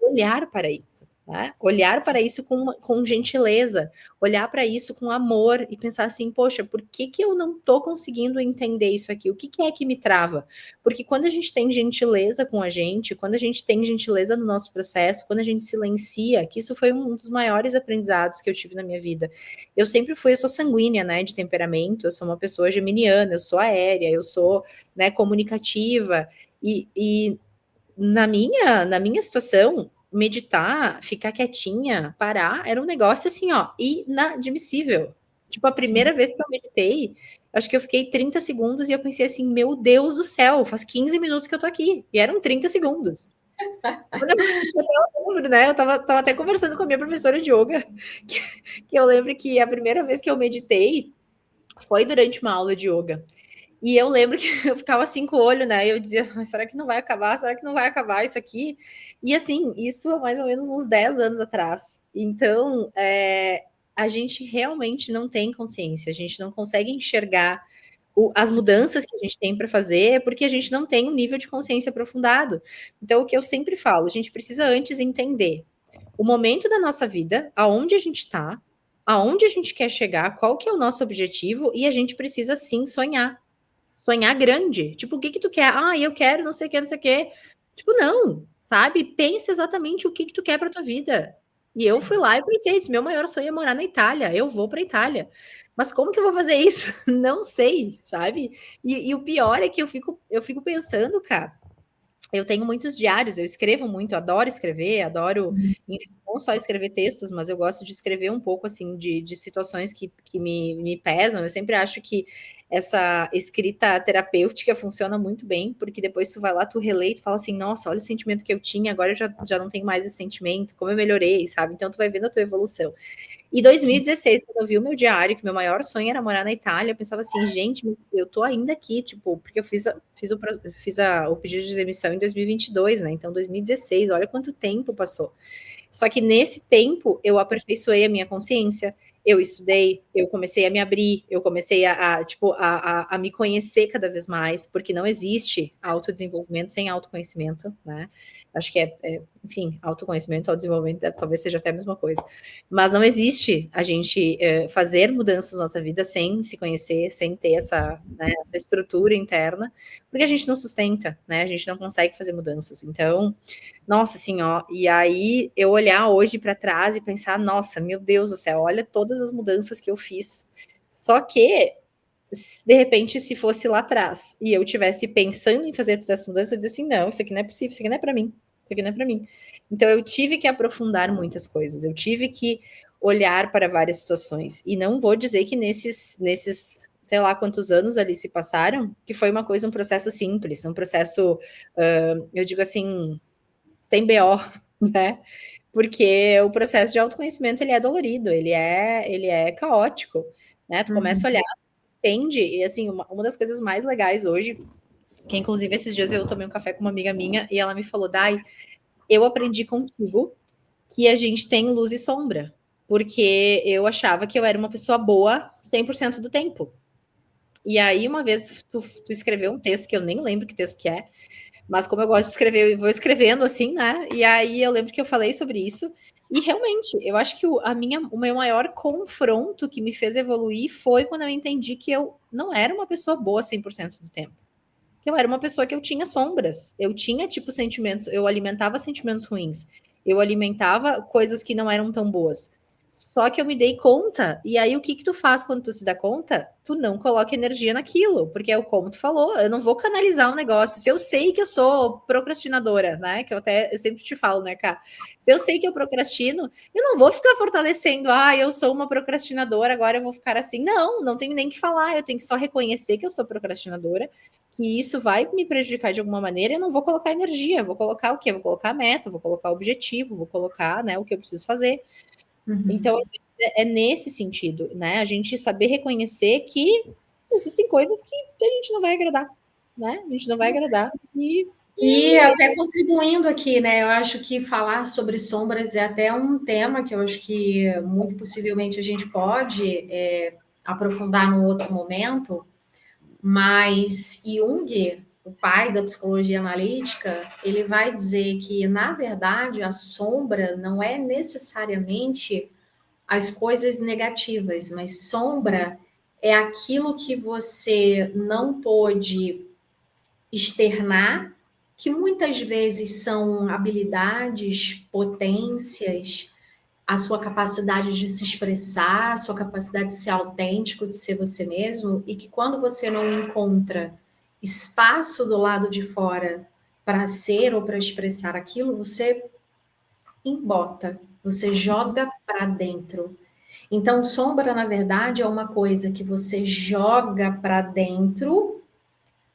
olhar para isso, né? Olhar para isso com gentileza, olhar para isso com amor e pensar assim, poxa, por que eu não estou conseguindo entender isso aqui? O que é que me trava? Porque quando a gente tem gentileza com a gente, quando a gente tem gentileza no nosso processo, quando a gente silencia, que isso foi um dos maiores aprendizados que eu tive na minha vida. Eu sou sanguínea, né, de temperamento, eu sou uma pessoa geminiana, eu sou aérea, eu sou, né, comunicativa, e na minha situação, meditar, ficar quietinha, parar, era um negócio assim, ó, inadmissível. Tipo, a primeira vez que eu meditei, acho que eu fiquei 30 segundos e eu pensei assim, meu Deus do céu, faz 15 minutos que eu tô aqui. E eram 30 segundos. Quando eu lembro, né? Eu tava até conversando com a minha professora de yoga, que eu lembro que a primeira vez que eu meditei foi durante uma aula de yoga. E eu lembro que eu ficava assim com o olho, né? E eu dizia, será que não vai acabar? Será que não vai acabar isso aqui? E assim, isso há mais ou menos uns 10 anos atrás. Então, a gente realmente não tem consciência, a gente não consegue enxergar as mudanças que a gente tem para fazer, porque a gente não tem um nível de consciência aprofundado. Então, o que eu sempre falo, a gente precisa antes entender o momento da nossa vida, aonde a gente está, aonde a gente quer chegar, qual que é o nosso objetivo, e a gente precisa sim sonhar. Sonhar grande. Tipo, o que que tu quer? Ah, eu quero não sei o que, não sei o que. Tipo, não, sabe? Pensa exatamente o que que tu quer pra tua vida. E eu fui Sim. lá e pensei, disse, meu maior sonho é morar na Itália, eu vou pra Itália. Mas como que eu vou fazer isso? Não sei, sabe? E o pior é que eu fico pensando, cara, eu tenho muitos diários, eu escrevo muito, adoro escrever, adoro, Uhum. enfim, não só escrever textos, mas eu gosto de escrever um pouco, assim, de situações que me pesam. Eu sempre acho que essa escrita terapêutica funciona muito bem, porque depois tu vai lá, tu relê e tu fala assim, nossa, olha o sentimento que eu tinha, agora eu já não tenho mais esse sentimento, como eu melhorei, sabe? Então tu vai vendo a tua evolução. E 2016, quando eu vi o meu diário, que meu maior sonho era morar na Itália, eu pensava assim, gente, eu tô ainda aqui, tipo, porque eu fiz o pedido de demissão em 2022, né? Então, 2016, olha quanto tempo passou. Só que nesse tempo eu aperfeiçoei a minha consciência, eu estudei, eu comecei a me abrir, eu comecei a me conhecer cada vez mais, porque não existe autodesenvolvimento sem autoconhecimento, né? Acho que enfim, autoconhecimento, autodesenvolvimento talvez seja até a mesma coisa. Mas não existe a gente fazer mudanças na nossa vida sem se conhecer, sem ter né, essa estrutura interna, porque a gente não sustenta, né? A gente não consegue fazer mudanças. Então, nossa, assim, ó, e aí eu olhar hoje para trás e pensar, nossa, meu Deus do céu, olha todas as mudanças que eu fiz. Só que, de repente, se fosse lá atrás e eu tivesse pensando em fazer todas essas mudanças, eu dizia assim, não, isso aqui não é possível, isso aqui não é para mim, isso aqui não é para mim. Então eu tive que aprofundar muitas coisas, eu tive que olhar para várias situações. E não vou dizer que nesses sei lá quantos anos ali se passaram, que foi uma coisa, um processo simples, um processo, eu digo assim, sem BO, né? Porque o processo de autoconhecimento ele é dolorido, ele é caótico, né? Tu começa a Uhum. olhar, entende, e assim, uma das coisas mais legais hoje, que inclusive esses dias eu tomei um café com uma amiga minha e ela me falou, Dai, eu aprendi contigo que a gente tem luz e sombra, porque eu achava que eu era uma pessoa boa 100% do tempo. E aí, uma vez, tu escreveu um texto que eu nem lembro que texto que é, mas como eu gosto de escrever, eu vou escrevendo assim, né? E aí eu lembro que eu falei sobre isso. E realmente, eu acho que o meu maior confronto que me fez evoluir foi quando eu entendi que eu não era uma pessoa boa 100% do tempo. Que eu era uma pessoa que eu tinha sombras. Eu tinha, tipo, sentimentos, eu alimentava sentimentos ruins. Eu alimentava coisas que não eram tão boas. Só que eu me dei conta, e aí o que que tu faz quando tu se dá conta? Tu não coloca energia naquilo, porque é como tu falou, eu não vou canalizar um negócio. Se eu sei que eu sou procrastinadora, né? Que eu sempre te falo, né, Cá? Se eu sei que eu procrastino, eu não vou ficar fortalecendo, eu sou uma procrastinadora, agora eu vou ficar assim. Não, não tenho nem que falar, eu tenho que só reconhecer que eu sou procrastinadora, que isso vai me prejudicar de alguma maneira, eu não vou colocar energia, vou colocar o quê? Vou colocar meta, vou colocar objetivo, vou colocar, né, o que eu preciso fazer. Uhum. Então, às vezes, é nesse sentido, né? A gente saber reconhecer que existem coisas que a gente não vai agradar, né? A gente não vai agradar. E E aí, até contribuindo aqui, né? Eu acho que falar sobre sombras é até um tema que eu acho que muito possivelmente a gente pode aprofundar num outro momento, mas Jung, o pai da psicologia analítica, ele vai dizer que, na verdade, a sombra não é necessariamente as coisas negativas, mas sombra é aquilo que você não pôde externar, que muitas vezes são habilidades, potências, a sua capacidade de se expressar, a sua capacidade de ser autêntico, de ser você mesmo, e que quando você não encontra espaço do lado de fora para ser ou para expressar aquilo, você embota, você joga para dentro. Então, sombra, na verdade, é uma coisa que você joga para dentro,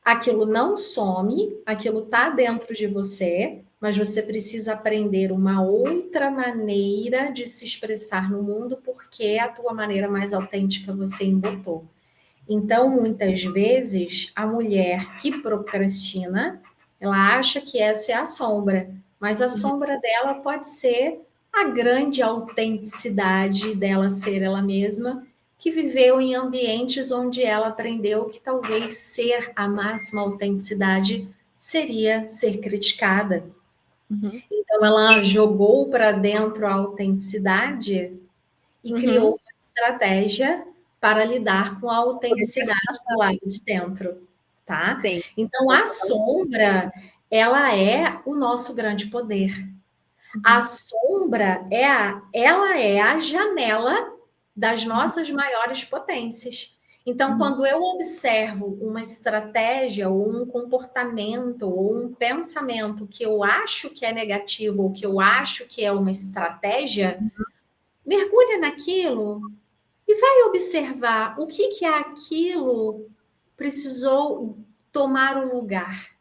aquilo não some, aquilo está dentro de você, mas você precisa aprender uma outra maneira de se expressar no mundo, porque é a tua maneira mais autêntica você embotou. Então, muitas vezes, a mulher que procrastina, ela acha que essa é a sombra, mas a sombra dela pode ser a grande autenticidade dela ser ela mesma, que viveu em ambientes onde ela aprendeu que talvez ser a máxima autenticidade seria ser criticada. uhum, Então, ela jogou para dentro a autenticidade e criou uhum. uma estratégia para lidar com a Por isso que autenticidade do lado de dentro. tá? Sim, Então faz a total sentido. sombra, ela é o nosso grande poder. A Uhum, sombra ela é a janela das uhum, nossas maiores potências. Então, uhum, quando eu observo uma estratégia, ou um comportamento, ou um pensamento que eu acho que é negativo, ou que eu acho que é uma estratégia, mergulha naquilo e vai observar o que aquilo precisou tomar o lugar.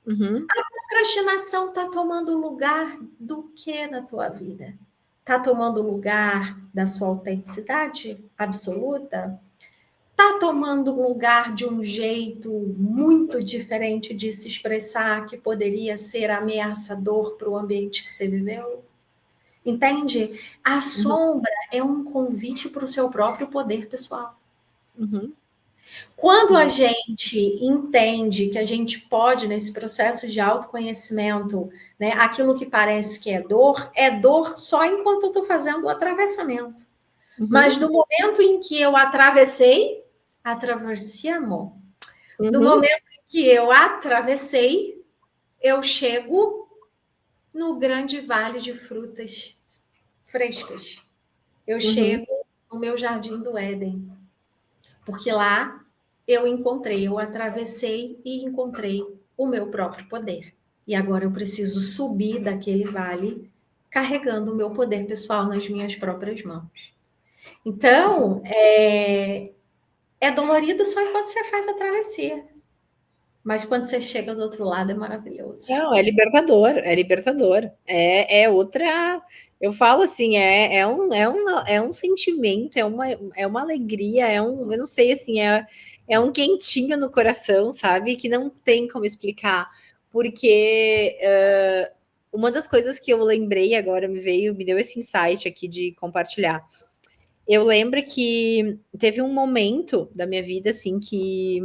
uhum, Procrastinação está tomando lugar do que na tua vida? Está tomando lugar da sua autenticidade absoluta? Está tomando lugar de um jeito muito diferente de se expressar que poderia ser ameaçador para o ambiente que você viveu? Entende? A uhum, sombra é um convite para o seu próprio poder pessoal. uhum. Quando a Não. gente entende que a gente pode, nesse processo de autoconhecimento, né, aquilo que parece que é dor só enquanto eu estou fazendo o atravessamento. Mas Uhum, do momento em que eu atravessei, atravessei, amor. Do uhum, momento em que eu atravessei, eu chego no grande vale de frutas frescas. Eu uhum, chego no meu jardim do Éden. Porque lá eu atravessei e encontrei o meu próprio poder. E agora eu preciso subir daquele vale carregando o meu poder pessoal nas minhas próprias mãos. Então, é dolorido só enquanto você faz a travessia. Mas quando você chega do outro lado é maravilhoso. não, é libertador, é libertador. É outra. Eu falo assim, é um sentimento, é uma alegria, eu não sei assim, é um quentinho no coração, sabe? Que não tem como explicar. Porque uma das coisas que eu lembrei agora, me deu esse insight aqui de compartilhar. Eu lembro que teve um momento da minha vida, assim, que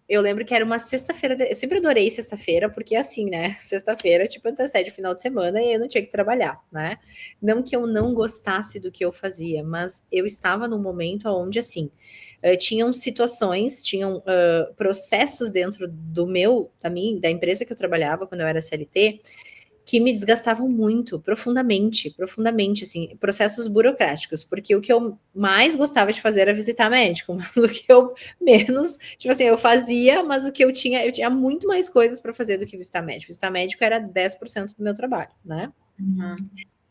eu lembro que era uma sexta-feira. Eu sempre adorei sexta-feira, porque assim, né? Sexta-feira, tipo, antecede o final de semana e eu não tinha que trabalhar, né? Não que eu não gostasse do que eu fazia, mas eu estava num momento onde, assim, tinham situações, tinham processos dentro da empresa que eu trabalhava quando eu era CLT, que me desgastavam muito, profundamente, profundamente, assim, processos burocráticos, porque o que eu mais gostava de fazer era visitar médico, mas o que eu menos, tipo assim, eu fazia, mas o que eu tinha muito mais coisas para fazer do que visitar médico. Visitar médico era 10% do meu trabalho, né? Uhum.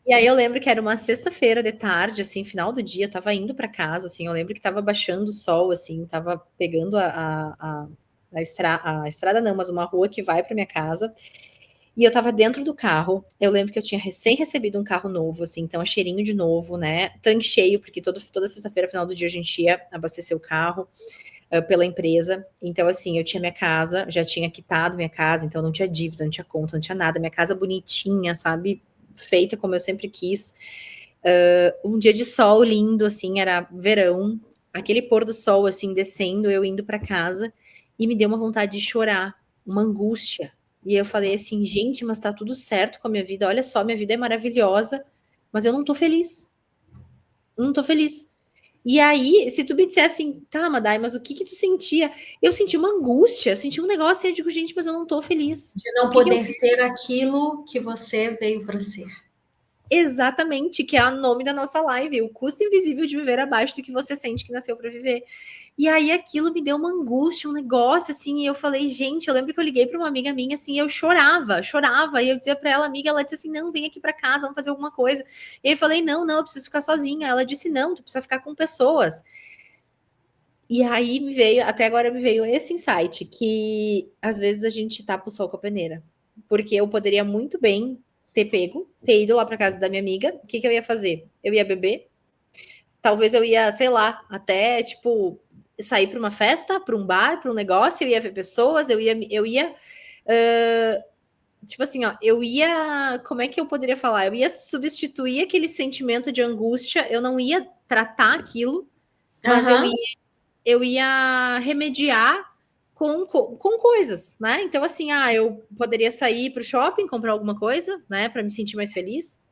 E aí eu lembro que era uma sexta-feira de tarde, assim, final do dia, eu tava indo para casa, assim, eu lembro que tava baixando o sol, assim, tava pegando a estrada não, mas uma rua que vai para minha casa. E eu estava dentro do carro. Eu lembro que eu tinha recém recebido um carro novo, assim, então é cheirinho de novo, né? Tanque cheio, porque toda sexta-feira, final do dia, a gente ia abastecer o carro pela empresa. Então, assim, eu tinha minha casa, já tinha quitado minha casa, então não tinha dívida, não tinha conta, não tinha nada. Minha casa bonitinha, sabe? Feita como eu sempre quis. Um dia de sol lindo, assim, era verão. Aquele pôr do sol, assim, descendo, eu indo para casa. E me deu uma vontade de chorar, uma angústia. E eu falei assim, gente, mas tá tudo certo com a minha vida. Olha só, minha vida é maravilhosa, mas eu não tô feliz. Não tô feliz. E aí, se tu me dissesse assim, tá, Madai, mas o que que tu sentia? Eu senti uma angústia, eu senti um negócio e eu digo, gente, mas eu não tô feliz. De O não que que eu poder ser aquilo que você veio para ser. Exatamente, que é o nome da nossa live, o custo invisível de viver abaixo do que você sente que nasceu para viver. E aí aquilo me deu uma angústia, um negócio assim, e eu falei, gente, eu lembro que eu liguei para uma amiga minha assim, e eu chorava, e eu dizia para ela, amiga, ela disse assim: "Não, vem aqui para casa, vamos fazer alguma coisa". E aí eu falei: "Não, não, eu preciso ficar sozinha". Ela disse: "Não, tu precisa ficar com pessoas". E aí me veio, até agora me veio esse insight que às vezes a gente tapa o sol com a peneira. Porque eu poderia muito bem ter pego, ter ido lá para casa da minha amiga. O que que eu ia fazer? Eu ia beber, talvez eu ia, sei lá, até tipo sair para uma festa, para um bar, para um negócio, eu ia ver pessoas, eu ia tipo assim, ó, eu ia, como é que eu poderia falar? Eu ia substituir aquele sentimento de angústia, eu não ia tratar aquilo, mas Aham. eu ia remediar com coisas, né? Então, assim, eu poderia sair para o shopping, comprar alguma coisa, né, para me sentir mais feliz.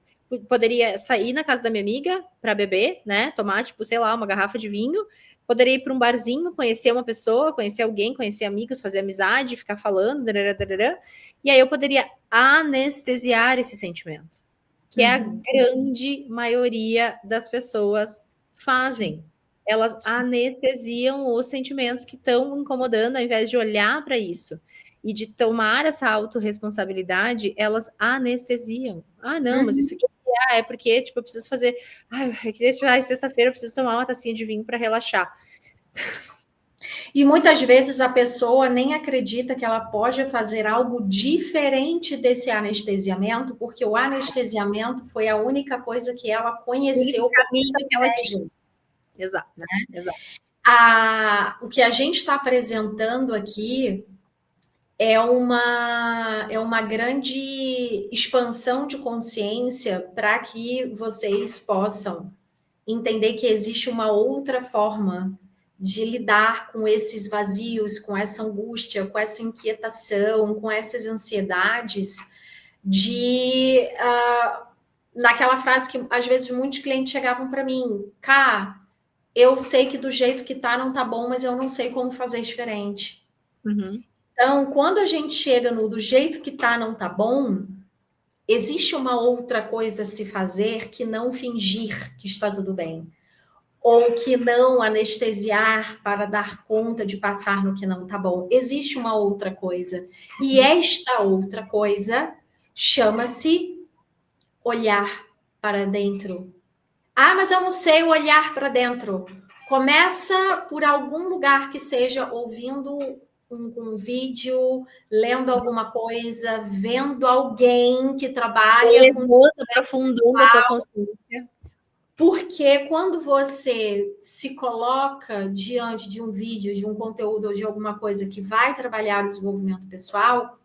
Poderia sair na casa da minha amiga para beber, né? Tomar, tipo, sei lá, uma garrafa de vinho. Poderia ir para um barzinho, conhecer uma pessoa, conhecer alguém, conhecer amigos, fazer amizade, ficar falando, e aí eu poderia anestesiar esse sentimento, que é a grande maioria das pessoas fazem. Sim. Elas Sim. anestesiam os sentimentos que estão incomodando, ao invés de olhar para isso e de tomar essa autorresponsabilidade, elas anestesiam. Ah, não, mas isso aqui é porque, tipo, eu preciso fazer. Sexta-feira eu preciso tomar uma tacinha de vinho para relaxar. E muitas vezes a pessoa nem acredita que ela pode fazer algo diferente desse anestesiamento, porque o anestesiamento foi a única coisa que ela O único conheceu como caminho que ela estratégia. tinha. Exato, Né? exato. O que a gente está apresentando aqui é uma grande expansão de consciência para que vocês possam entender que existe uma outra forma de lidar com esses vazios, com essa angústia, com essa inquietação, com essas ansiedades, naquela frase que às vezes muitos clientes chegavam para mim, Cá, eu sei que do jeito que tá não tá bom, mas eu não sei como fazer diferente. Então, quando a gente chega no do jeito que tá não tá bom, existe uma outra coisa a se fazer que não fingir que está tudo bem. Ou que não anestesiar para dar conta de passar no que não tá bom. Existe uma outra coisa. E esta outra coisa chama-se olhar para dentro. Ah, mas eu não sei olhar para dentro. Começa por algum lugar que seja ouvindo um vídeo, lendo alguma coisa, vendo alguém que trabalha com aprofundando a tua consciência. Porque quando você se coloca diante de um vídeo, de um conteúdo ou de alguma coisa que vai trabalhar o desenvolvimento pessoal,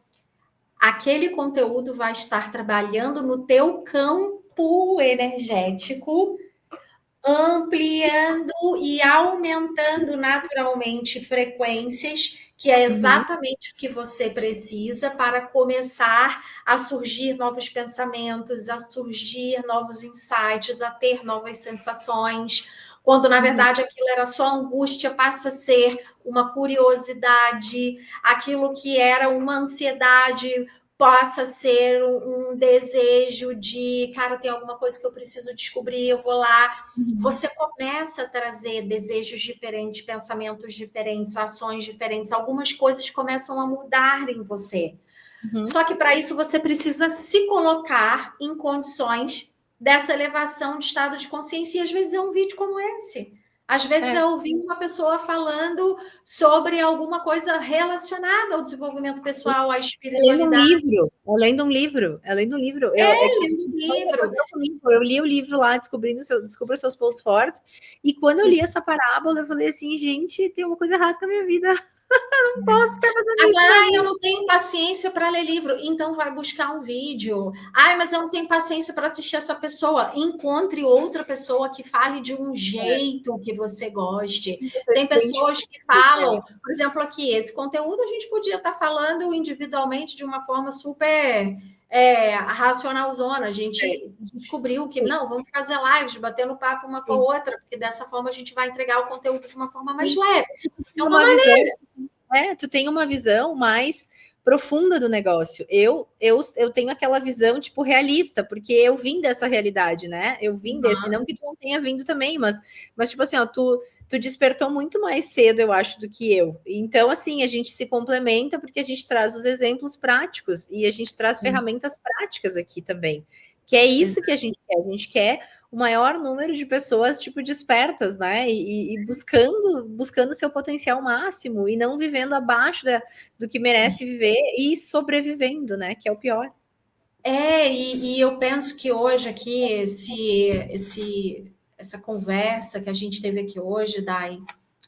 aquele conteúdo vai estar trabalhando no teu campo energético, ampliando e aumentando naturalmente frequências, que é exatamente o que você precisa para começar a surgir novos pensamentos, a surgir novos insights, a ter novas sensações, quando na verdade aquilo era só angústia, passa a ser uma curiosidade, aquilo que era uma ansiedade possa ser um desejo de, cara, tem alguma coisa que eu preciso descobrir, eu vou lá. Você começa a trazer desejos diferentes, pensamentos diferentes, ações diferentes, algumas coisas começam a mudar em você. Só que para isso você precisa se colocar em condições dessa elevação de estado de consciência, e às vezes é um vídeo como esse. Às vezes é ouvir uma pessoa falando sobre alguma coisa relacionada ao desenvolvimento pessoal, à espiritualidade. Além de um livro. Lendo livro. Eu li o livro lá, Descubra Seus Pontos Fortes, e quando eu li essa parábola, eu falei assim, gente, tem uma coisa errada com a minha vida. Eu não posso ficar fazendo isso. Ai, eu não tenho paciência para ler livro. Então vai buscar um vídeo. Ai, mas eu não tenho paciência para assistir essa pessoa. Encontre outra pessoa que fale de um jeito que você goste. Tem pessoas que falam, por exemplo, aqui, esse conteúdo a gente podia estar falando individualmente de uma forma super racionalzona. A gente descobriu que, não, vamos fazer lives, batendo papo uma com a outra, porque dessa forma a gente vai entregar o conteúdo de uma forma mais leve. É uma maneira. Tu tem uma visão mais profunda do negócio. Eu tenho aquela visão, tipo, realista, porque eu vim dessa realidade, né? Eu vim desse, não que tu não tenha vindo também, mas tipo assim, ó, tu despertou muito mais cedo, eu acho, do que eu. Então, assim, a gente se complementa porque a gente traz os exemplos práticos e a gente traz ferramentas práticas aqui também. Que é isso que a gente quer. A gente quer o maior número de pessoas, tipo, despertas, né? E buscando seu potencial máximo e não vivendo abaixo do que merece viver e sobrevivendo, né? Que é o pior. E eu penso que hoje aqui, essa conversa que a gente teve aqui hoje, Dai,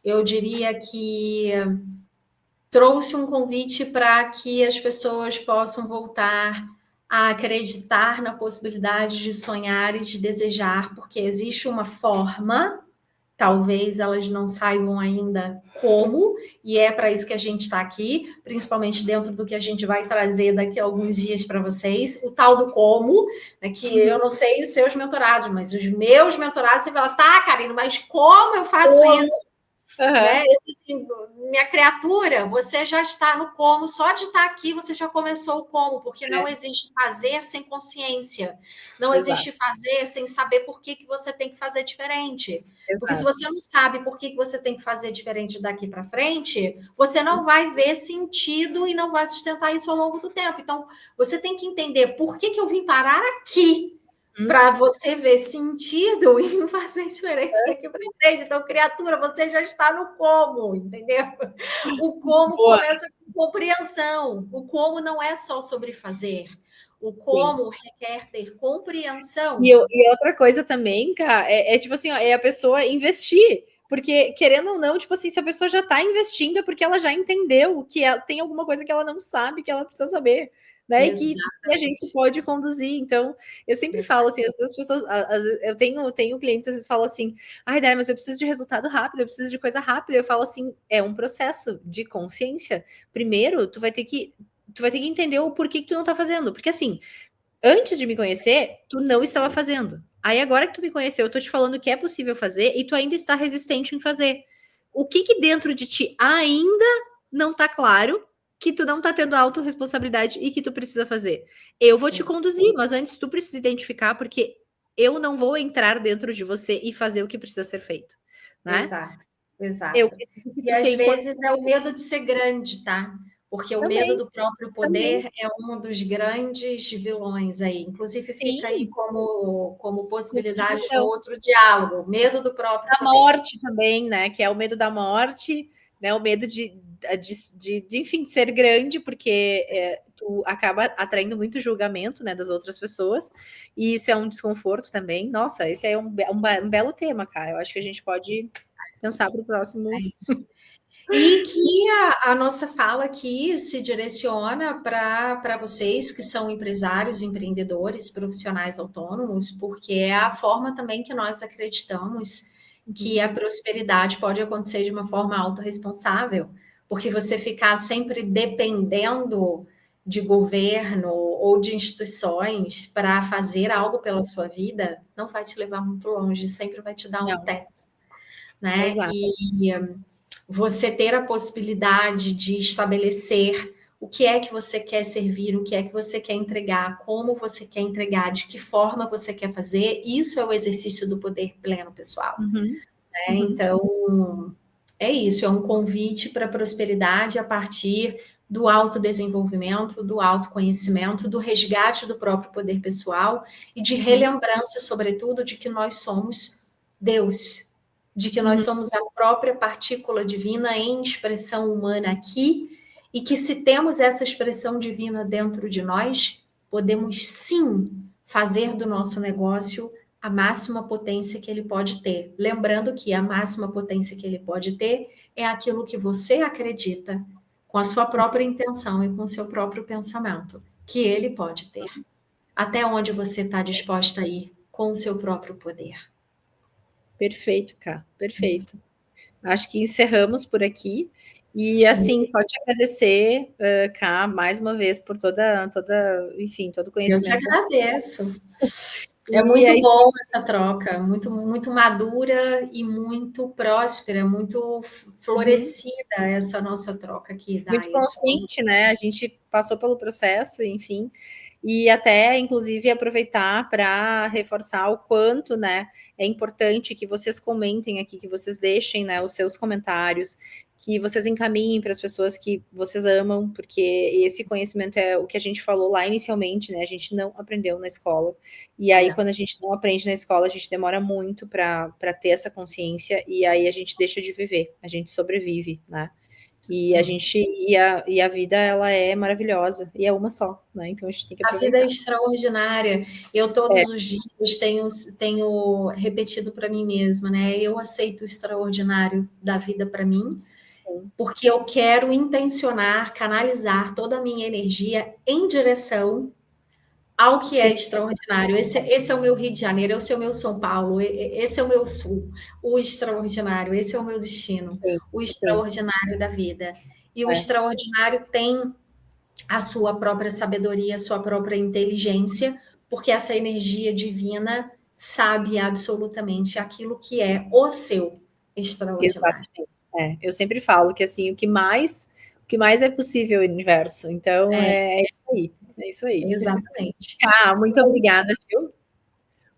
eu diria que trouxe um convite para que as pessoas possam voltar a acreditar na possibilidade de sonhar e de desejar, porque existe uma forma, talvez elas não saibam ainda como, e é para isso que a gente está aqui, principalmente dentro do que a gente vai trazer daqui a alguns dias para vocês, o tal do como, né, que eu não sei os seus mentorados, mas os meus mentorados, você fala, tá, Karina, mas como eu faço isso? Aham. Né? Eu assim, minha criatura, você já está no como, só de estar aqui você já começou o como, porque não É, existe fazer sem consciência, não existe exato, fazer sem saber por que você tem que fazer diferente. Porque se exato. você não sabe por que você tem que fazer diferente daqui para frente, você não vai ver sentido e não vai sustentar isso ao longo do tempo. Então, você tem que entender por que eu vim parar aqui Hum, para você ver sentido em fazer diferente daqui para frente. Então, criatura, você já está no como, entendeu? O como boa, começa com compreensão. O como não é só sobre fazer. O sim. como requer ter compreensão. E outra coisa também, cara, tipo assim, ó, é a pessoa investir. Porque, querendo ou não, tipo assim, se a pessoa já tá investindo, é porque ela já entendeu que tem alguma coisa que ela não sabe, que ela precisa saber, né? E que a gente Exatamente. pode conduzir. Então, eu sempre falo assim, Exatamente. as pessoas, eu tenho clientes, às vezes falam assim, ai, Dai, mas eu preciso de resultado rápido, eu preciso de coisa rápida. Eu falo assim, é um processo de consciência. Primeiro, tu vai ter que entender o porquê que tu não tá fazendo. Porque assim, antes de me conhecer, tu não estava fazendo. Aí agora que tu me conheceu, eu tô te falando que é possível fazer e tu ainda está resistente em fazer. O que que dentro de ti ainda não tá claro que tu não tá tendo autorresponsabilidade e que tu precisa fazer? Eu vou te conduzir, mas antes tu precisa identificar porque eu não vou entrar dentro de você e fazer o que precisa ser feito, né? Exato. Eu Exato. preciso que E tu às tenha vezes é o medo de ser grande, tá? Porque o medo também, do próprio também. poder é um dos grandes vilões aí. Inclusive, fica aí Sim, como com possibilidade um sugestão. outro diálogo: medo do próprio Da poder. morte também, né? Que é o medo da morte, né? O medo enfim, de ser grande, porque tu acaba atraindo muito julgamento, né, das outras pessoas, e isso é um desconforto também. Nossa, esse aí é um belo tema, cara. Eu acho que a gente pode pensar para o É próximo. isso. E que a nossa fala aqui se direciona para vocês que são empresários, empreendedores, profissionais autônomos, porque é a forma também que nós acreditamos que Uhum. a prosperidade pode acontecer de uma forma autorresponsável, porque você ficar sempre dependendo de governo ou de instituições para fazer algo pela sua vida, não vai te levar muito longe, sempre vai te dar um Não, teto, né? exato. E você ter a possibilidade de estabelecer o que é que você quer servir, o que é que você quer entregar, como você quer entregar, de que forma você quer fazer, isso é o exercício do poder pleno, pessoal. Uhum. Né? Uhum. Então, é isso, é um convite para a prosperidade a partir do autodesenvolvimento, do autoconhecimento, do resgate do próprio poder pessoal e de Uhum. relembrança, sobretudo, de que nós somos Deus, de que nós Uhum. somos a própria partícula divina em expressão humana aqui e que se temos essa expressão divina dentro de nós, podemos sim fazer do nosso negócio a máxima potência que ele pode ter. Lembrando que a máxima potência que ele pode ter é aquilo que você acredita, com a sua própria intenção e com o seu próprio pensamento, que ele pode ter. Até onde você está disposta a ir com o seu próprio poder. Perfeito, cara. Perfeito. Acho que encerramos por aqui. E Sim, assim, só te agradecer, Ká, mais uma vez por enfim, todo o eu que conhecimento. agradeço. É E muito é isso. bom essa troca, muito, muito madura e muito próspera, muito Uhum. florescida essa nossa troca aqui, Muito Dai. consciente, né? A gente passou pelo processo, enfim, e até, inclusive, aproveitar para reforçar o quanto, né, é importante que vocês comentem aqui, que vocês deixem, né, os seus comentários, que vocês encaminhem para as pessoas que vocês amam, porque esse conhecimento é o que a gente falou lá inicialmente, né? A gente não aprendeu na escola. E aí, É. quando a gente não aprende na escola, a gente demora muito para ter essa consciência, e aí a gente deixa de viver, a gente sobrevive, né? E a Sim. gente e a vida ela é maravilhosa e é uma só, né? Então a gente tem que A vida é aproveitar. extraordinária. Eu É, todos os dias tenho repetido para mim mesma, né? Eu aceito o extraordinário da vida para mim, sim, porque eu quero intencionar, canalizar toda a minha energia em direção ao que é sim, extraordinário. Esse é o meu Rio de Janeiro, esse é o meu São Paulo, esse é o meu Sul, o extraordinário, esse é o meu destino, sim, o sim, extraordinário da vida. E o é, extraordinário tem a sua própria sabedoria, a sua própria inteligência, porque essa energia divina sabe absolutamente aquilo que é o seu extraordinário. exatamente. Eu sempre falo que assim, o que mais é possível no universo. Então É, é isso aí, é isso aí. exatamente. Ah, muito obrigada, viu?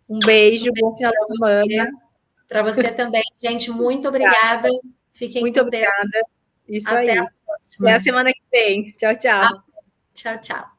Um beijo, bom final de semana. Para você também, gente, muito Obrigada. obrigada. Fiquem Muito com Deus. obrigada. Isso Até a aí. Até a próxima. semana que vem. Tchau, tchau. Tchau, tchau.